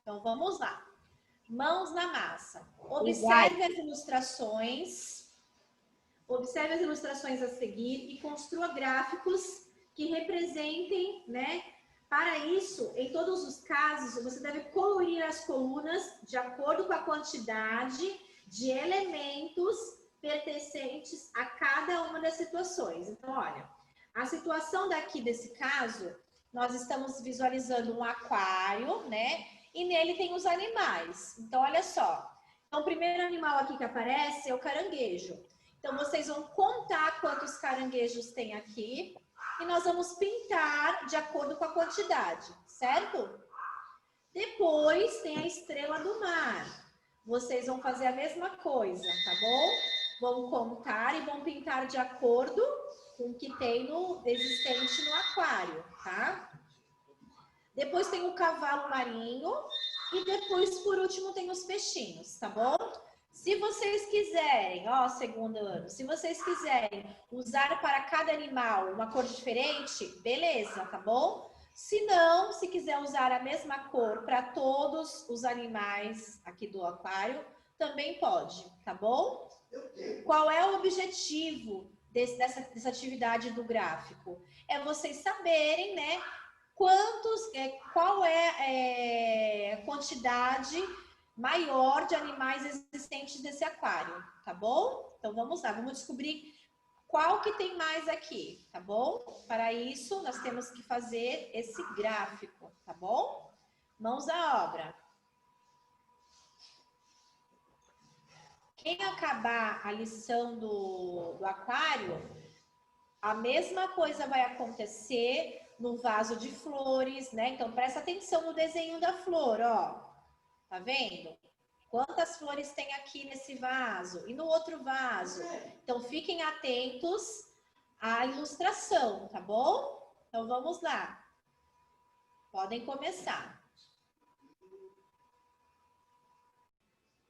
Então, vamos lá. Mãos na massa. Observe as ilustrações. Observe as ilustrações a seguir e construa gráficos que representem, né? Para isso, em todos os casos, você deve colorir as colunas de acordo com a quantidade de elementos pertencentes a cada uma das situações. Então, olha, a situação daqui desse caso, nós estamos visualizando um aquário, né? E nele tem os animais. Então, olha só. Então, o primeiro animal aqui que aparece é o caranguejo. Então, vocês vão contar quantos caranguejos tem aqui e nós vamos pintar de acordo com a quantidade, certo? Depois tem a estrela do mar. Vocês vão fazer a mesma coisa, tá bom? Vão contar e vão pintar de acordo com o que tem existente no aquário, tá? Depois tem o cavalo marinho e depois, por último, tem os peixinhos, tá bom? Se vocês quiserem, ó, segundo ano, se vocês quiserem usar para cada animal uma cor diferente, beleza, tá bom? Se não, se quiser usar a mesma cor para todos os animais aqui do aquário, também pode, tá bom? Qual é o objetivo dessa atividade do gráfico? É vocês saberem, né, qual é a quantidade maior de animais existentes nesse aquário, tá bom? Então vamos lá, vamos descobrir qual que tem mais aqui, tá bom? Para isso, nós temos que fazer esse gráfico, tá bom? Mãos à obra. Quem acabar a lição do aquário, a mesma coisa vai acontecer no vaso de flores, né? Então, presta atenção no desenho da flor, ó. Tá vendo? Quantas flores tem aqui nesse vaso e no outro vaso? Então, fiquem atentos à ilustração, tá bom? Então, vamos lá. Podem começar.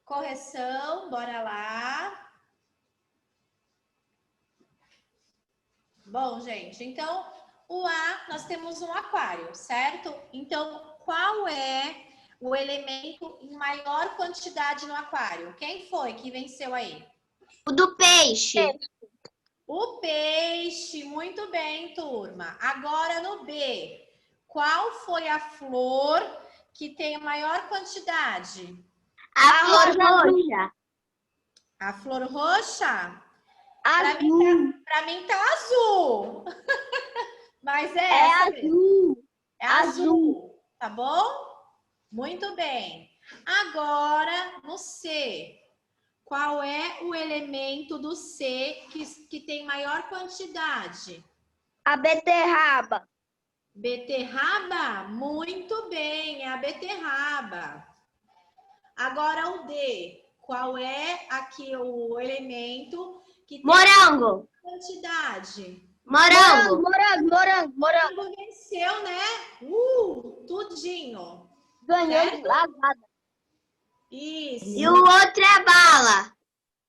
Correção, bora lá. Bom, gente, então, o A, nós temos um aquário, certo? Então, qual é o elemento em maior quantidade no aquário? Quem foi que venceu aí? O do peixe. O peixe, muito bem, turma. Agora no B, qual foi a flor que tem a maior quantidade? A flor roxa. A flor roxa? Azul. Para mim tá azul. Mas É essa azul. é azul, tá bom? Muito bem. Agora no C. Qual é o elemento do C que tem maior quantidade? A beterraba. Beterraba? Muito bem, é a beterraba. Agora o D. Qual é aqui o elemento que tem morango. maior quantidade? Morango. Morango. Morango venceu, né? Tudinho. Ganhou de lavada. Isso. E o outro é a bala.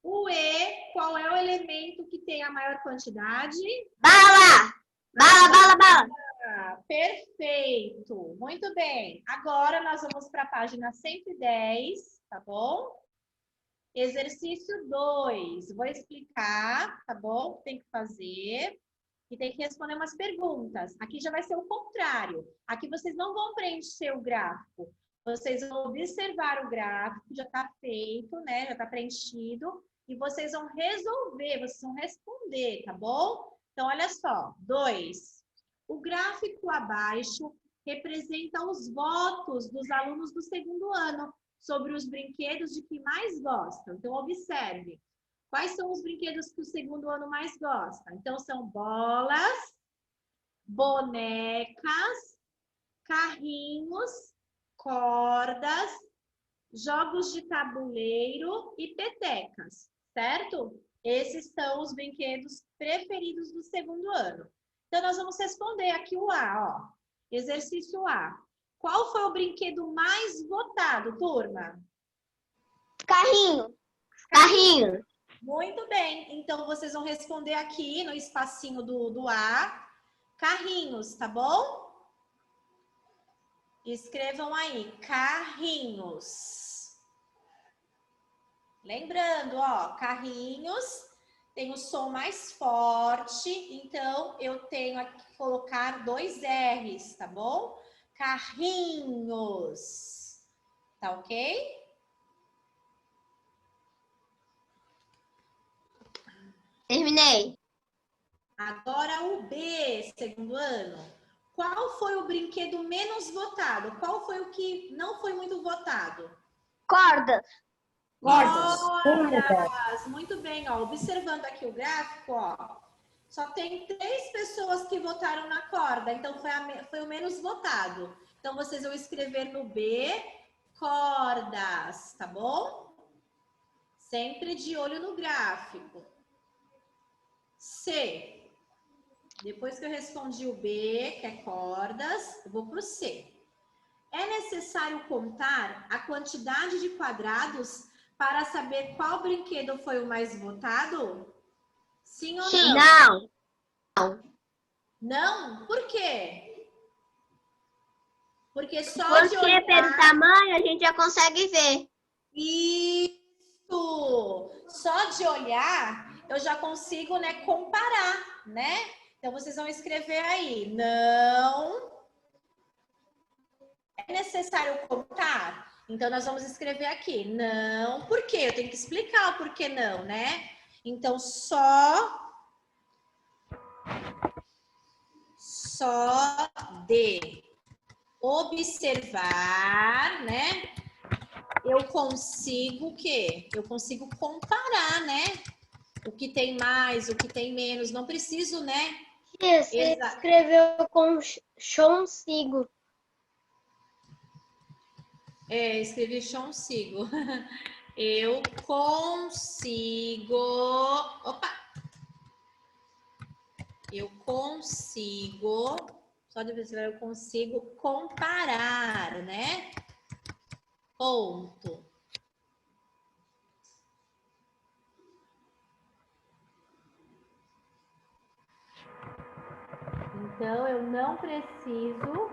O E, qual é o elemento que tem a maior quantidade? Bala. Bala. Ah, perfeito. Muito bem. Agora nós vamos para a página 110, tá bom? Exercício 2. Vou explicar, tá bom? O que tem que fazer. E tem que responder umas perguntas. Aqui já vai ser o contrário. Aqui vocês não vão preencher o gráfico. Vocês vão observar o gráfico, já está feito, né? Já está preenchido. E vocês vão resolver, vocês vão responder, tá bom? Então, olha só. 2. O gráfico abaixo representa os votos dos alunos do segundo ano sobre os brinquedos de que mais gostam. Então, observe. Quais são os brinquedos que o segundo ano mais gosta? Então, são bolas, bonecas, carrinhos, cordas, jogos de tabuleiro e petecas, certo? Esses são os brinquedos preferidos do segundo ano. Então, nós vamos responder aqui o A, ó. Exercício A. Qual foi o brinquedo mais votado, turma? Carrinho. Muito bem. Então, vocês vão responder aqui no espacinho do A. Carrinhos, tá bom? Escrevam aí, carrinhos. Lembrando, ó, carrinhos tem o som mais forte, então eu tenho aqui que colocar 2 R's, tá bom? Carrinhos. Tá ok? Terminei. Agora o B, segundo ano. Qual foi o brinquedo menos votado? Qual foi o que não foi muito votado? Cordas. Muito bem, ó. Observando aqui o gráfico, ó. Só tem 3 pessoas que votaram na corda, então foi o menos votado. Então, vocês vão escrever no B, cordas, tá bom? Sempre de olho no gráfico. C. Depois que eu respondi o B, que é cordas, eu vou para o C. É necessário contar a quantidade de quadrados para saber qual brinquedo foi o mais votado? Sim ou não? Não. Não? Por quê? Porque só Porque de olhar... pelo tamanho a gente já consegue ver. Isso! Só de olhar, eu já consigo, né, comparar, né? Então, vocês vão escrever aí, não é necessário contar? Então, nós vamos escrever aqui, não, por quê? Eu tenho que explicar o porquê não, né? Então, só de observar, né? Eu consigo o quê? Eu consigo comparar, né? O que tem mais, o que tem menos. Não preciso, né? Tia, você escreveu com consigo. Escrevi consigo. Eu consigo. Opa! Eu consigo. Só de observar, eu consigo comparar, né? Ponto. Então, eu não preciso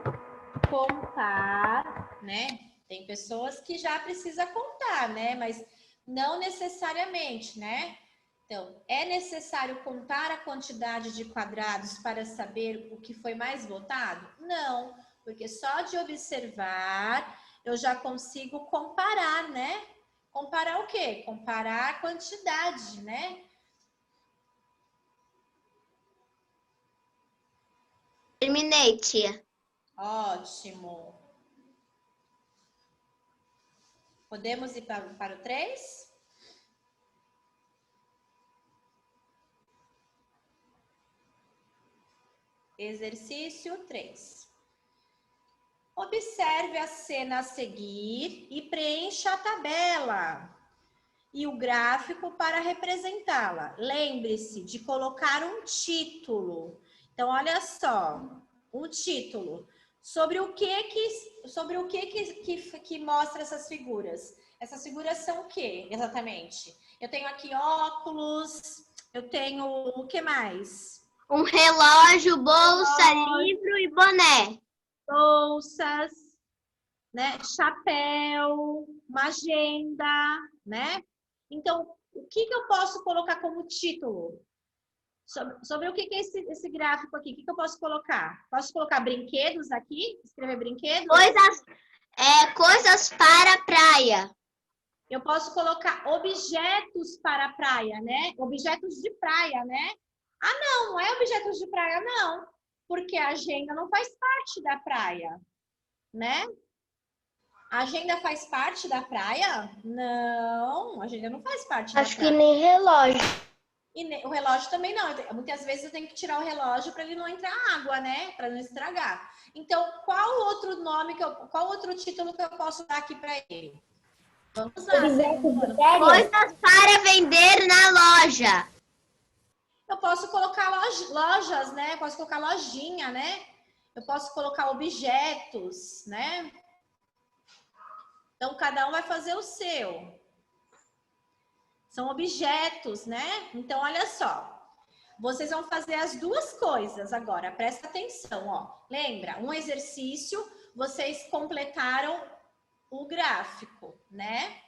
contar, né? Tem pessoas que já precisa contar, né? Mas não necessariamente, né? Então, é necessário contar a quantidade de quadrados para saber o que foi mais votado? Não, porque só de observar eu já consigo comparar, né? Comparar o quê? Comparar a quantidade, né? Terminei, tia. Ótimo. Podemos ir para o 3? Exercício 3. Observe a cena a seguir e preencha a tabela e o gráfico para representá-la. Lembre-se de colocar um título. Então, olha só, um título. Sobre o que mostra essas figuras? Essas figuras são o que, exatamente? Eu tenho aqui óculos, eu tenho o que mais? Um relógio, bolsa, livro e boné. Bolsas, né? Chapéu, uma agenda, né? Então, o que eu posso colocar como título? Sobre o que é esse gráfico aqui? O que eu posso colocar? Posso colocar brinquedos aqui? Escrever brinquedos? Coisas para a praia. Eu posso colocar objetos para a praia, né? Objetos de praia, né? Ah, não é objetos de praia, não. Porque a agenda não faz parte da praia, né? A agenda faz parte da praia? Não, a agenda não faz parte da praia. Acho que nem relógio. E o relógio também não. Muitas vezes eu tenho que tirar o relógio para ele não entrar água, né? Para não estragar. Então, qual outro nome qual outro título que eu posso dar aqui para ele? Vamos lá, segundo ano. Coisas para vender na loja. Eu posso colocar lojas, né? Eu posso colocar lojinha, né? Eu posso colocar objetos, né? Então, cada um vai fazer o seu. São objetos, né? Então, olha só. Vocês vão fazer as duas coisas agora. Presta atenção, ó. Lembra? Um exercício, vocês completaram o gráfico, né?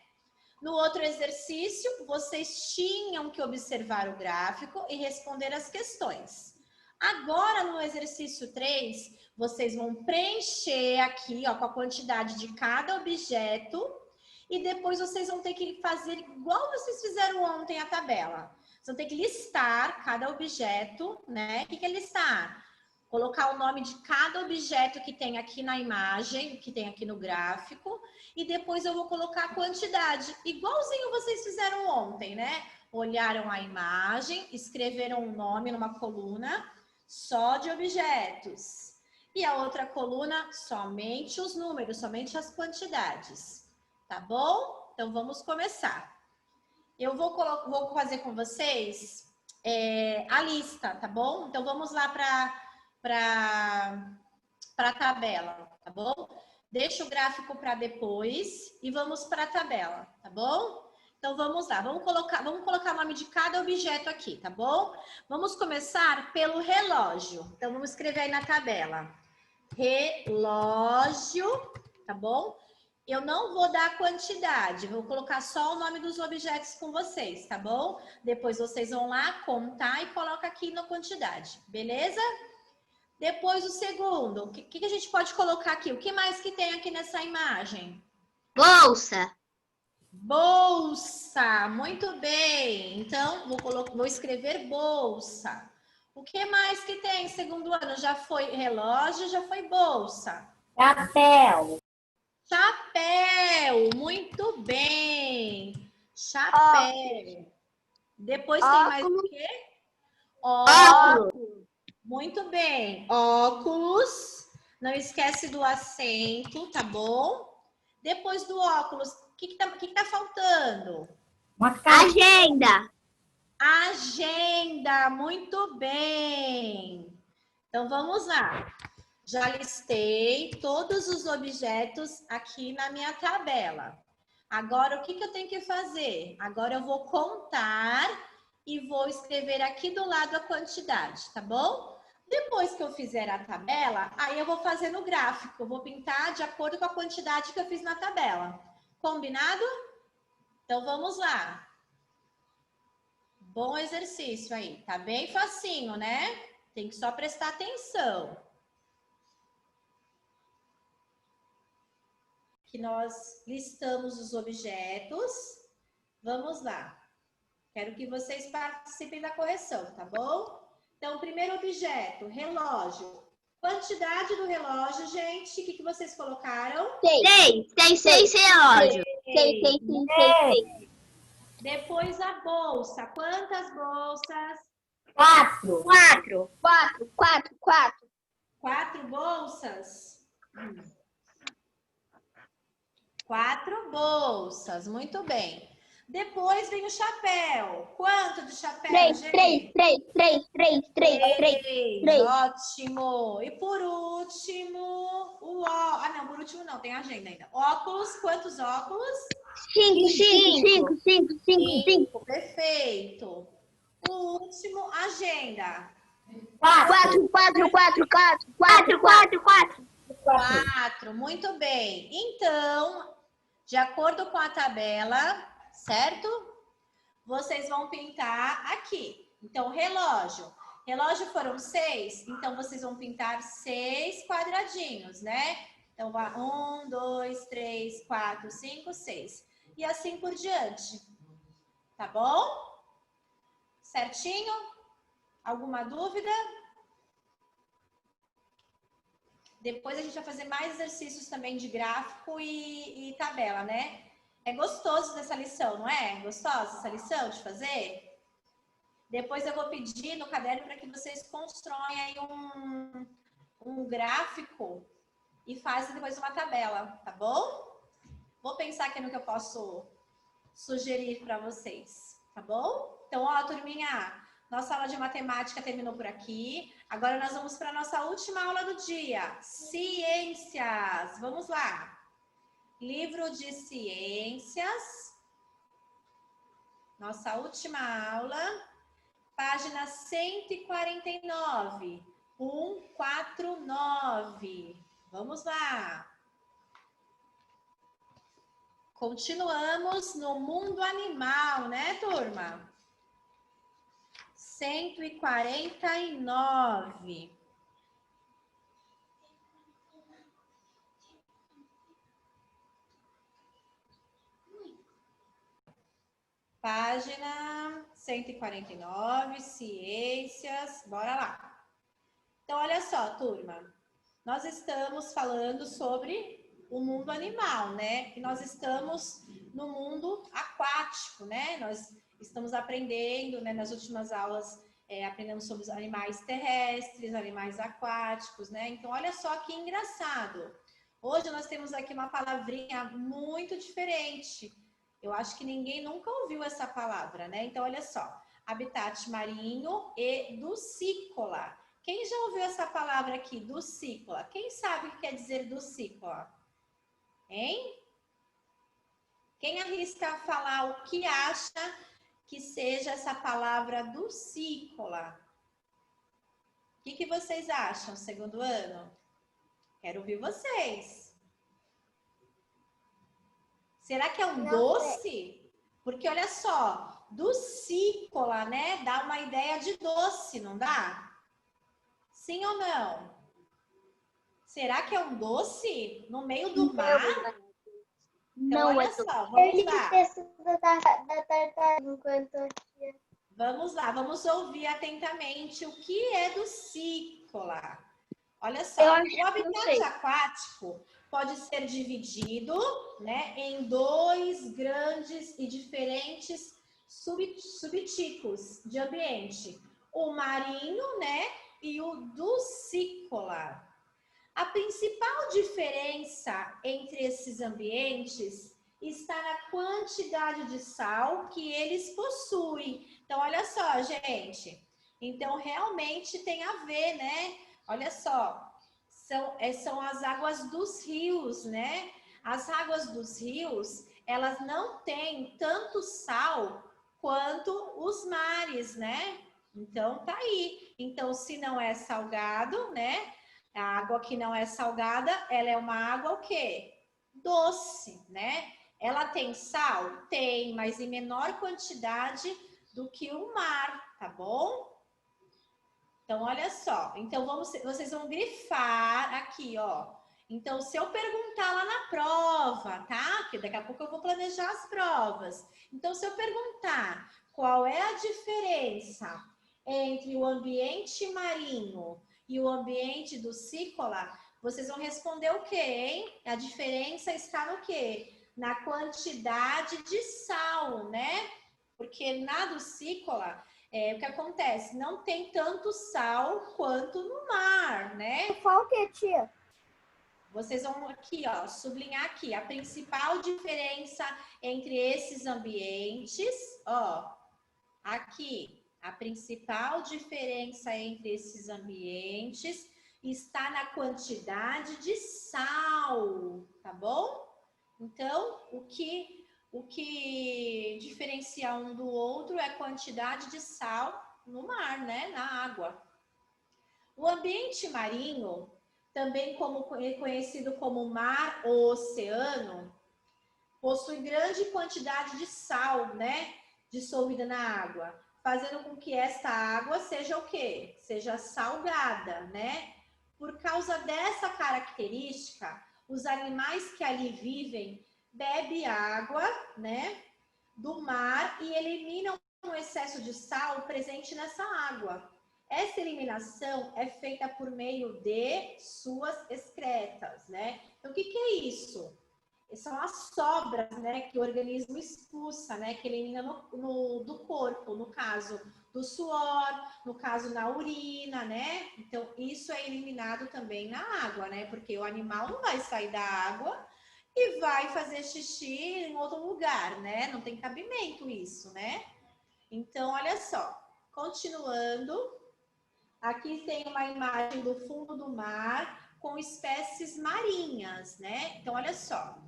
No outro exercício, vocês tinham que observar o gráfico e responder as questões. Agora, no exercício 3, vocês vão preencher aqui, ó, com a quantidade de cada objeto e depois vocês vão ter que fazer igual vocês fizeram ontem a tabela. Vocês vão ter que listar cada objeto, né? O que é listar? Colocar o nome de cada objeto que tem aqui na imagem, que tem aqui no gráfico, e depois eu vou colocar a quantidade, igualzinho vocês fizeram ontem, né? Olharam a imagem, escreveram o nome numa coluna só de objetos. E a outra coluna, somente os números, somente as quantidades. Tá bom? Então, vamos começar. Eu vou fazer com vocês a lista, tá bom? Então, vamos lá para a tabela, tá bom? Deixa o gráfico para depois e vamos para a tabela, tá bom? Então, vamos lá. Vamos colocar o nome de cada objeto aqui, tá bom? Vamos começar pelo relógio. Então, vamos escrever aí na tabela. Relógio, tá bom? Eu não vou dar a quantidade, vou colocar só o nome dos objetos com vocês, tá bom? Depois vocês vão lá contar e coloca aqui na quantidade, beleza? Depois o segundo, o que a gente pode colocar aqui? O que mais que tem aqui nessa imagem? Bolsa. Bolsa, muito bem. Então, vou escrever bolsa. O que mais que tem segundo ano? Já foi relógio, já foi bolsa. Chapéu. Chapéu, muito bem. Chapéu. Depois tem mais o quê? Óculos. Muito bem. Óculos. Não esquece do acento, tá bom? Depois do óculos, o que tá faltando? Agenda. Agenda, muito bem. Então, vamos lá. Já listei todos os objetos aqui na minha tabela. Agora, o que eu tenho que fazer? Agora, eu vou contar e vou escrever aqui do lado a quantidade, tá bom? Depois que eu fizer a tabela, aí eu vou fazer no gráfico. Eu vou pintar de acordo com a quantidade que eu fiz na tabela. Combinado? Então, vamos lá. Bom exercício aí. Tá bem facinho, né? Tem que só prestar atenção. Que nós listamos os objetos. Vamos lá. Quero que vocês participem da correção, tá bom? Então, primeiro objeto, relógio. Quantidade do relógio, gente, o que vocês colocaram? 6. Tem 6 relógios. 6. Depois a bolsa. Quantas bolsas? 4. 4 bolsas? 4 bolsas, muito bem. Depois vem o chapéu. Quanto de chapéu, gente? 3. Ótimo. E por último, o ó. Ah, não, por último não, tem agenda ainda. Óculos, quantos óculos? 5. Perfeito. O último, agenda. 4. 4, muito bem. Então, de acordo com a tabela, certo? Vocês vão pintar aqui. Então, relógio. Relógio foram 6, então vocês vão pintar 6 quadradinhos, né? Então, 1, 2, 3, 4, 5, 6. E assim por diante. Tá bom? Certinho? Alguma dúvida? Depois a gente vai fazer mais exercícios também de gráfico e tabela, né? É gostoso dessa lição, não é? Gostosa essa lição de fazer? Depois eu vou pedir no caderno para que vocês constroem aí um gráfico e fazem depois uma tabela, tá bom? Vou pensar aqui no que eu posso sugerir para vocês, tá bom? Então, ó, turminha, nossa aula de matemática terminou por aqui. Agora nós vamos para a nossa última aula do dia, ciências. Vamos lá. Livro de ciências. Nossa última aula. Página 149. 149. Vamos lá. Continuamos no mundo animal, né, turma? 149. Página 149, ciências. Bora lá. Então, olha só, turma. Nós estamos falando sobre o mundo animal, né? E nós estamos no mundo aquático, né? Nós estamos aprendendo, né, nas últimas aulas, aprendemos sobre os animais terrestres, animais aquáticos, né? Então, olha só que engraçado. Hoje nós temos aqui uma palavrinha muito diferente. Eu acho que ninguém nunca ouviu essa palavra, né? Então, olha só. Habitat marinho e ducícola. Quem já ouviu essa palavra aqui, ducícola? Quem sabe o que quer dizer ducícola? Hein? Quem arrisca falar o que acha que seja essa palavra ducícola? O que vocês acham, segundo ano? Quero ouvir vocês. Será que é um doce? Porque olha só, dulcícola, né? Dá uma ideia de doce, não dá? Sim ou não? Será que é um doce no meio do mar? Então, Não olha é doce. só, vamos lá. da tartaruga enquanto Vamos lá, vamos ouvir atentamente o que é dulcícola. Olha só, Eu acho o que eu habitat sei. aquático pode ser dividido, né, em dois grandes e diferentes subtipos de ambiente. O marinho, né, e o dulcícola. A principal diferença entre esses ambientes está na quantidade de sal que eles possuem. Então, olha só, gente. Então, realmente tem a ver, né? Olha só, são as águas dos rios, né? As águas dos rios, elas não têm tanto sal quanto os mares, né? Então, tá aí. Então, se não é salgado, né? A água que não é salgada, ela é uma água o quê? Doce, né? Ela tem sal? Tem, mas em menor quantidade do que o mar, tá bom? Então, olha só. Então, vocês vão grifar aqui, ó. Então, se eu perguntar lá na prova, tá? Porque daqui a pouco eu vou planejar as provas. Então, se eu perguntar qual é a diferença entre o ambiente marinho e o ambiente dulcícola, vocês vão responder o quê, hein? A diferença está no quê? Na quantidade de sal, né? Porque na dulcícola, o que acontece? Não tem tanto sal quanto no mar, né? Qual que é, tia? Vocês vão aqui, ó, sublinhar aqui a principal diferença entre esses ambientes, ó, aqui, a principal diferença entre esses ambientes está na quantidade de sal, tá bom? Então, o que diferencia um do outro é a quantidade de sal no mar, né? Na água. O ambiente marinho, também conhecido como mar ou oceano, possui grande quantidade de sal, né? Dissolvida na água, fazendo com que esta água seja o quê? Seja salgada, né? Por causa dessa característica, os animais que ali vivem bebem água, né, do mar e eliminam o excesso de sal presente nessa água. Essa eliminação é feita por meio de suas excretas, né? Então, o que é isso? São as sobras, né, que o organismo expulsa, né, que elimina do corpo, no caso do suor, no caso na urina, né? Então, isso é eliminado também na água, né? Porque o animal não vai sair da água e vai fazer xixi em outro lugar, né? Não tem cabimento isso, né? Então, olha só, continuando, aqui tem uma imagem do fundo do mar com espécies marinhas, né? Então, olha só.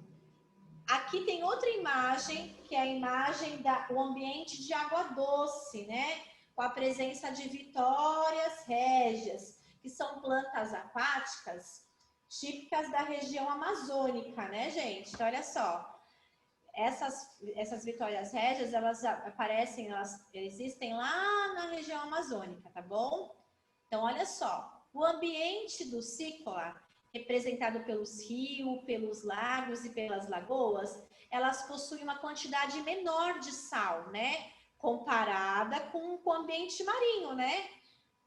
Aqui tem outra imagem, que é a imagem do ambiente de água doce, né? Com a presença de vitórias régias, que são plantas aquáticas típicas da região amazônica, né, gente? Então, olha só. Essas vitórias régias, elas aparecem, elas existem lá na região amazônica, tá bom? Então, olha só. O ambiente do cícola, representado pelos rios, pelos lagos e pelas lagoas, elas possuem uma quantidade menor de sal, né? Comparada com o ambiente marinho, né?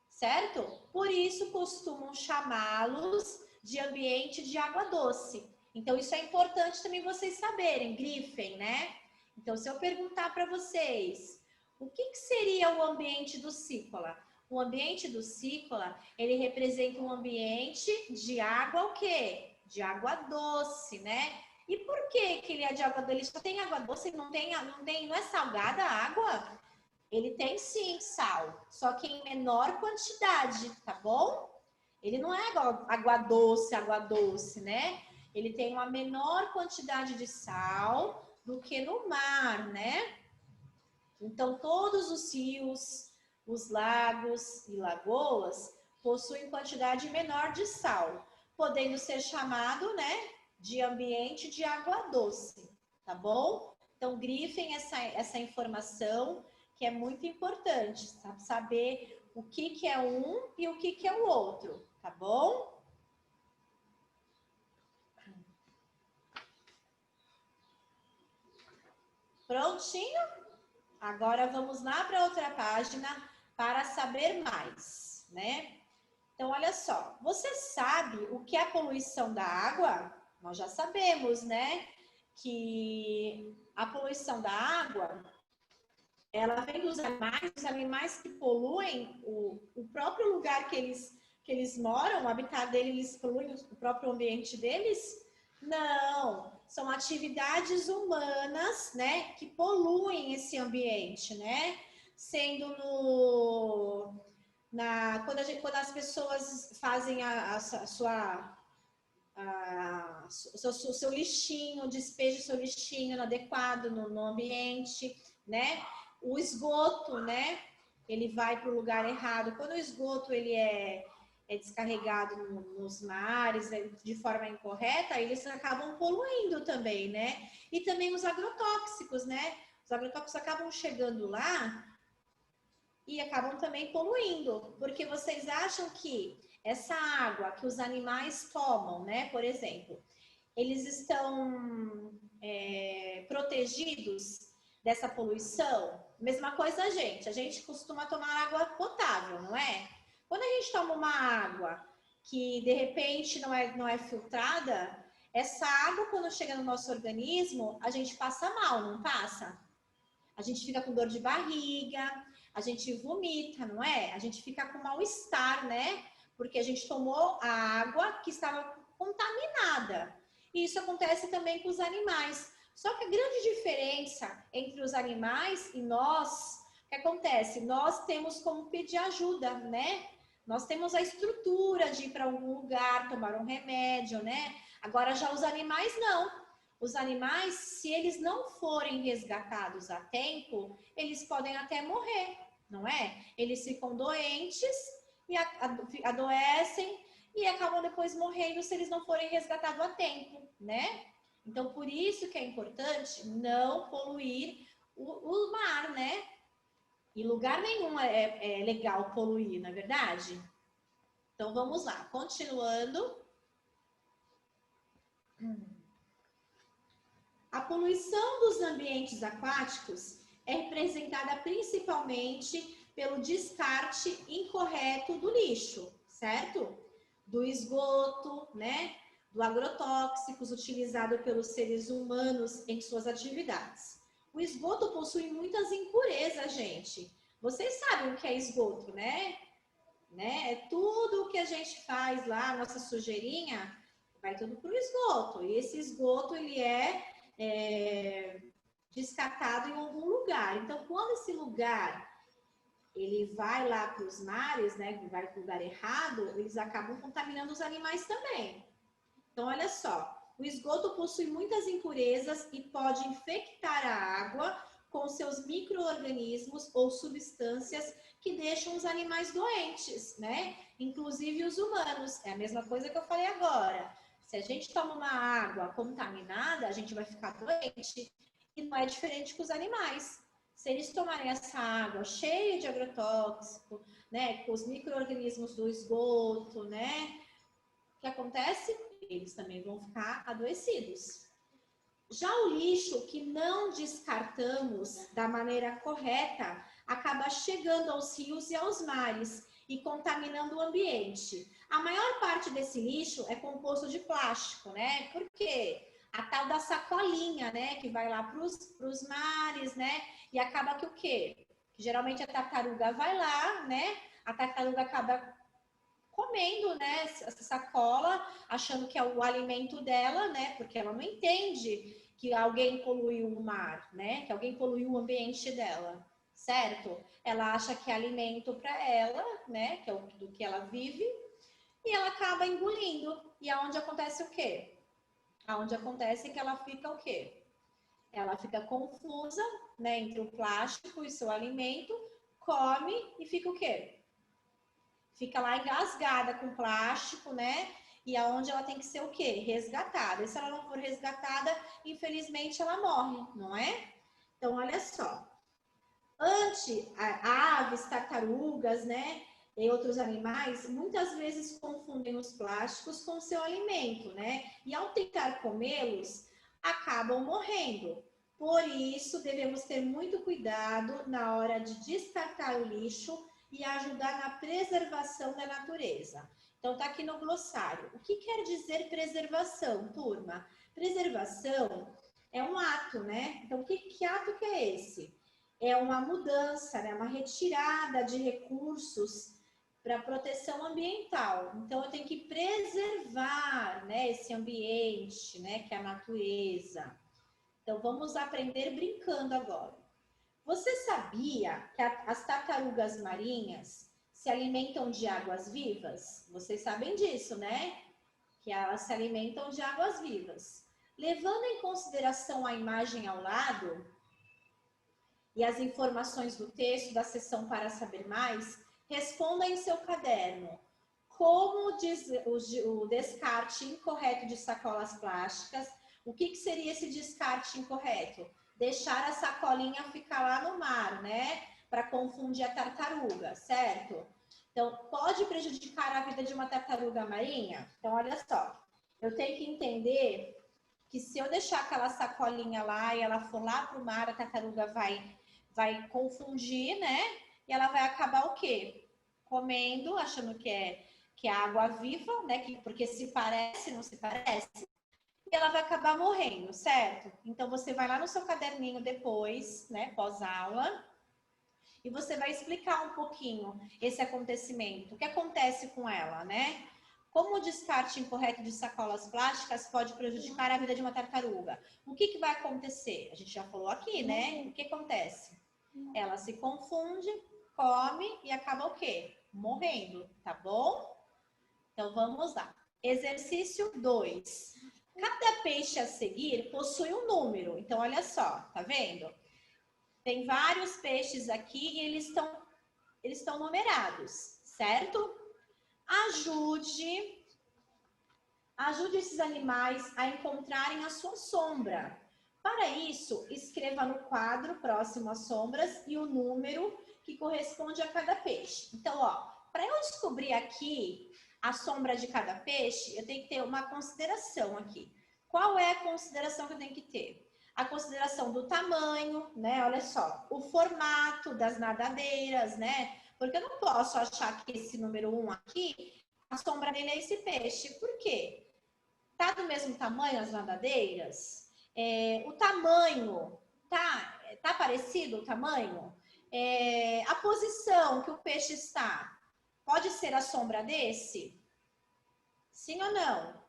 Certo? Por isso costumam chamá-los de ambiente de água doce. Então, isso é importante também vocês saberem, grifem, né? Então, se eu perguntar para vocês, o que seria o ambiente do cícola? O ambiente do cícola, ele representa um ambiente de água o quê? De água doce, né? E por que ele é de água doce? Ele só tem água doce, não é salgada a água? Ele tem sim sal, só que em menor quantidade, tá bom? Ele não é água doce, né? Ele tem uma menor quantidade de sal do que no mar, né? Então, todos os rios, os lagos e lagoas possuem quantidade menor de sal, podendo ser chamado, né, de ambiente de água doce. tá bom? Então, grifem essa informação, que é muito importante, saber o que é um e o que é o outro, tá bom? Prontinho? Agora vamos lá para outra página para saber mais, né? Então, olha só, você sabe o que é a poluição da água? Nós já sabemos, né? Que a poluição da água, ela vem dos animais, os animais que poluem o próprio lugar que eles moram, o habitat deles, eles poluem o próprio ambiente deles? Não, são atividades humanas, né, que poluem esse ambiente, né? Sendo quando as pessoas fazem o seu lixinho, despeja o seu lixinho inadequado no ambiente, né? O esgoto, né? Ele vai para o lugar errado. Quando o esgoto ele é descarregado nos mares de forma incorreta, eles acabam poluindo também, né? E também os agrotóxicos, né? Os agrotóxicos acabam chegando lá e acabam também poluindo, porque vocês acham que essa água que os animais tomam, né, por exemplo, eles estão protegidos dessa poluição? Mesma coisa a gente costuma tomar água potável, não é? Quando a gente toma uma água que de repente não é filtrada, essa água quando chega no nosso organismo, a gente passa mal, não passa? A gente fica com dor de barriga, a gente vomita, não é? A gente fica com mal-estar, né? Porque a gente tomou a água que estava contaminada. E isso acontece também com os animais. Só que a grande diferença entre os animais e nós, o que acontece? Nós temos como pedir ajuda, né? Nós temos a estrutura de ir para algum lugar, tomar um remédio, né? Agora já os animais não. Os animais, se eles não forem resgatados a tempo, eles podem até morrer, não é? Eles ficam doentes e adoecem e acabam depois morrendo se eles não forem resgatados a tempo, né? Então, por isso que é importante não poluir o mar, né? Em lugar nenhum é legal poluir, não é verdade? Então, vamos lá, continuando. A poluição dos ambientes aquáticos é representada principalmente pelo descarte incorreto do lixo, certo? Do esgoto, né? Do agrotóxicos utilizado pelos seres humanos em suas atividades. O esgoto possui muitas impurezas, gente. Vocês sabem o que é esgoto, né? É tudo o que a gente faz lá, nossa sujeirinha, vai tudo para o esgoto. E esse esgoto, ele é descartado em algum lugar. Então, quando esse lugar ele vai lá para os mares, né, vai para o lugar errado, eles acabam contaminando os animais também. Então, olha só, o esgoto possui muitas impurezas e pode infectar a água com seus micro-organismos ou substâncias que deixam os animais doentes, né? Inclusive os humanos. É a mesma coisa que eu falei agora. Se a gente toma uma água contaminada, a gente vai ficar doente. E não é diferente com os animais. Se eles tomarem essa água cheia de agrotóxico, né, com os micro-organismos do esgoto, né, o que acontece? Eles também vão ficar adoecidos. Já o lixo que não descartamos da maneira correta acaba chegando aos rios e aos mares e contaminando o ambiente. A maior parte desse lixo é composto de plástico, né? Por quê? A tal da sacolinha, né? Que vai lá para os mares, né? E acaba que o quê? Geralmente a tartaruga vai lá, né? A tartaruga acaba comendo, né, essa sacola, achando que é o alimento dela, né, porque ela não entende que alguém poluiu o mar, né, que alguém poluiu o ambiente dela, certo? Ela acha que é alimento para ela, né, que é do que ela vive, e ela acaba engolindo. E aonde acontece o quê? Aonde acontece é que ela fica o quê? Ela fica confusa, né, entre o plástico e seu alimento, come e fica o quê? Fica lá engasgada com plástico, né? e aonde ela tem que ser o quê? Resgatada. E se ela não for resgatada, infelizmente ela morre, não é? Então, olha só. Aves, tartarugas, né? E outros animais, muitas vezes confundem os plásticos com seu alimento, né? E ao tentar comê-los, acabam morrendo. Por isso, devemos ter muito cuidado na hora de descartar o lixo e ajudar na preservação da natureza. Então, tá aqui no glossário. O que quer dizer preservação, turma? Preservação é um ato, né? Então, que ato que é esse? É uma mudança, né? Uma retirada de recursos para proteção ambiental. Então, eu tenho que preservar, né, esse ambiente, né, que é a natureza. Então, vamos aprender brincando agora. Você sabia que as tartarugas marinhas se alimentam de águas vivas? Vocês sabem disso, né? Que elas se alimentam de águas vivas. Levando em consideração a imagem ao lado e as informações do texto da seção para saber mais, responda em seu caderno. Como diz o descarte incorreto de sacolas plásticas? O que seria esse descarte incorreto? Deixar a sacolinha ficar lá no mar, né? Para confundir a tartaruga, certo? Então, pode prejudicar a vida de uma tartaruga marinha? Então, olha só. Eu tenho que entender que se eu deixar aquela sacolinha lá e ela for lá para o mar, a tartaruga vai confundir, né? E ela vai acabar o quê? Comendo, achando que é água viva, né? Porque se parece, não se parece. E ela vai acabar morrendo, certo? Então, você vai lá no seu caderninho depois, né? Pós-aula. E você vai explicar um pouquinho esse acontecimento. O que acontece com ela, né? Como o descarte incorreto de sacolas plásticas pode prejudicar a vida de uma tartaruga? O que vai acontecer? A gente já falou aqui, né? O que acontece? Ela se confunde, come e acaba o quê? Morrendo, tá bom? Então, vamos lá. Exercício 2. Cada peixe a seguir possui um número. Então, olha só, tá vendo? Tem vários peixes aqui e eles estão numerados, certo? Ajude esses animais a encontrarem a sua sombra. Para isso, escreva no quadro próximo às sombras e o número que corresponde a cada peixe. Então, ó, para eu descobrir aqui a sombra de cada peixe, eu tenho que ter uma consideração aqui. Qual é a consideração que eu tenho que ter? A consideração do tamanho, né? Olha só, o formato das nadadeiras, né? Porque eu não posso achar que esse número 1 aqui, a sombra dele é esse peixe. Por quê? Tá do mesmo tamanho as nadadeiras? O tamanho, tá parecido o tamanho? A posição que o peixe está, pode ser a sombra desse? Sim ou não?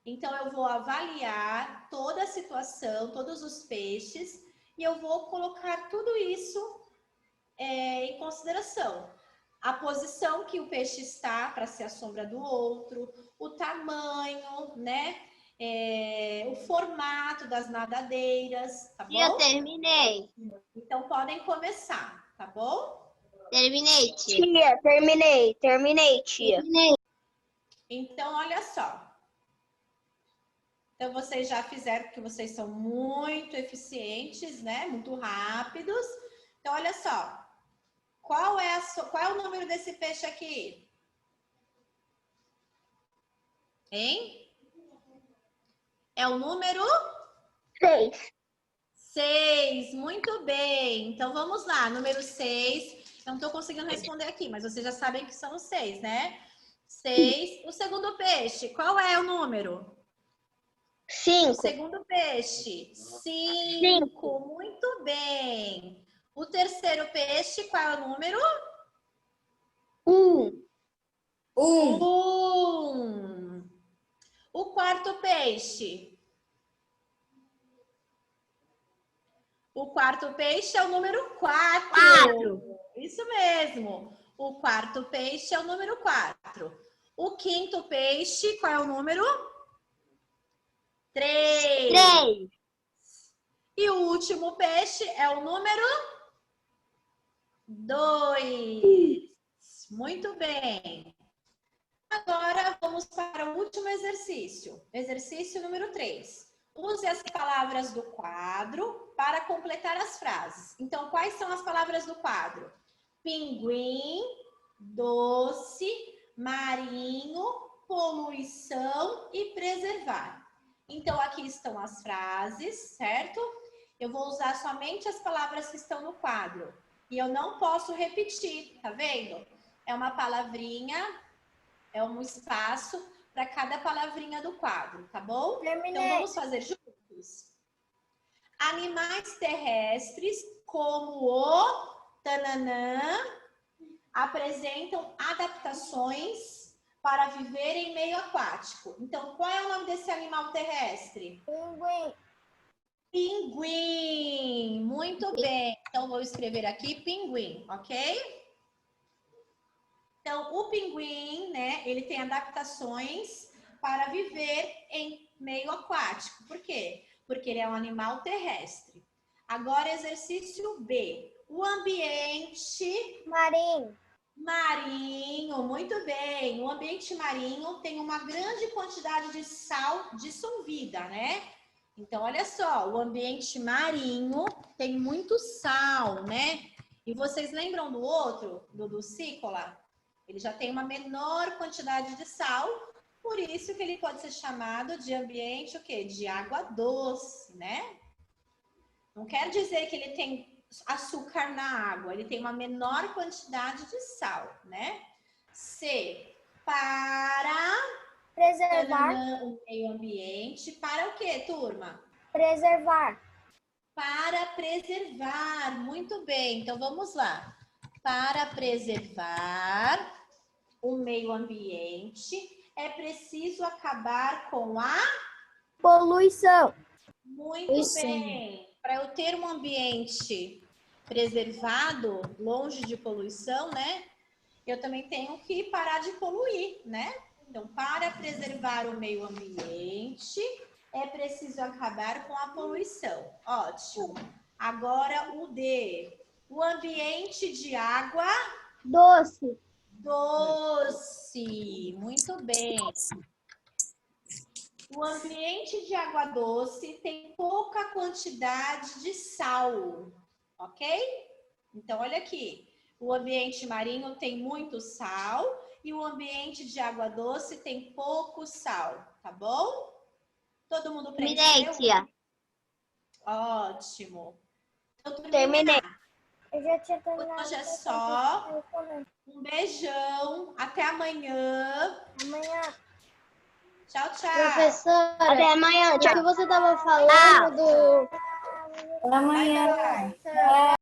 Então, eu vou avaliar toda a situação, todos os peixes, e eu vou colocar tudo isso em consideração. A posição que o peixe está para ser a sombra do outro, o tamanho, né? O formato das nadadeiras, tá bom? Eu terminei. Então, podem começar, tá bom? Terminei, tia. Tia, terminei, tia. Terminei. Então, olha só. Então, vocês já fizeram, porque vocês são muito eficientes, né? Muito rápidos. Então, olha só. Qual é o número desse peixe aqui? Hein? É o número? 6. 6. Muito bem. Então, vamos lá. Número 6. Eu não estou conseguindo responder aqui, mas vocês já sabem que são 6, né? 6. O segundo peixe, qual é o número? 5. O segundo peixe, 5. Muito bem. O terceiro peixe, qual é o número? 1. 1. O quarto peixe. O quarto peixe é o número 4. Isso mesmo. O quarto peixe é o número 4. O quinto peixe, qual é o número? 3. E o último peixe é o número 2. Muito bem. Agora vamos para o último exercício. Exercício número 3. Use as palavras do quadro para completar as frases. Então, quais são as palavras do quadro? Pinguim, doce, marinho, poluição e preservar. Então, aqui estão as frases, certo? Eu vou usar somente as palavras que estão no quadro. E eu não posso repetir, tá vendo? É uma palavrinha, é um espaço para cada palavrinha do quadro, tá bom? Então, vamos fazer juntos. Animais terrestres, como o tananã, apresentam adaptações para viver em meio aquático. Então, qual é o nome desse animal terrestre? Pinguim. Pinguim. Muito bem. Então, vou escrever aqui pinguim, ok? Então, o pinguim, né, ele tem adaptações para viver em meio aquático. Por quê? Porque ele é um animal terrestre. Agora, exercício B. O ambiente Marinho. marinho, muito bem. O ambiente marinho tem uma grande quantidade de sal dissolvida, né? Então, olha só, o ambiente marinho tem muito sal, né? E vocês lembram do outro, do cícola? Ele já tem uma menor quantidade de sal, por isso que ele pode ser chamado de ambiente o quê? De água doce, né? Não quer dizer que ele tem açúcar na água, ele tem uma menor quantidade de sal, né? C, para Preservar. o meio ambiente. Para o quê, turma? Preservar. Para preservar. Muito bem, então vamos lá. Para preservar o meio ambiente, é preciso acabar com a... Poluição. Muito bem. Para eu ter um ambiente preservado, longe de poluição, né? Eu também tenho que parar de poluir, né? Então, para preservar o meio ambiente, é preciso acabar com a poluição. Ótimo. Agora o D. O ambiente de água Doce. doce. Muito bem. O ambiente de água doce tem pouca quantidade de sal, ok? Então, olha aqui. O ambiente marinho tem muito sal e o ambiente de água doce tem pouco sal, tá bom? Todo mundo Terminei, preencheu? tia. Ótimo. Então, Terminei. Eu já tinha terminado. Hoje é só. Um beijão. Até amanhã. Amanhã. Tchau, tchau. Professora, até amanhã. Já que você estava falando do... Até amanhã.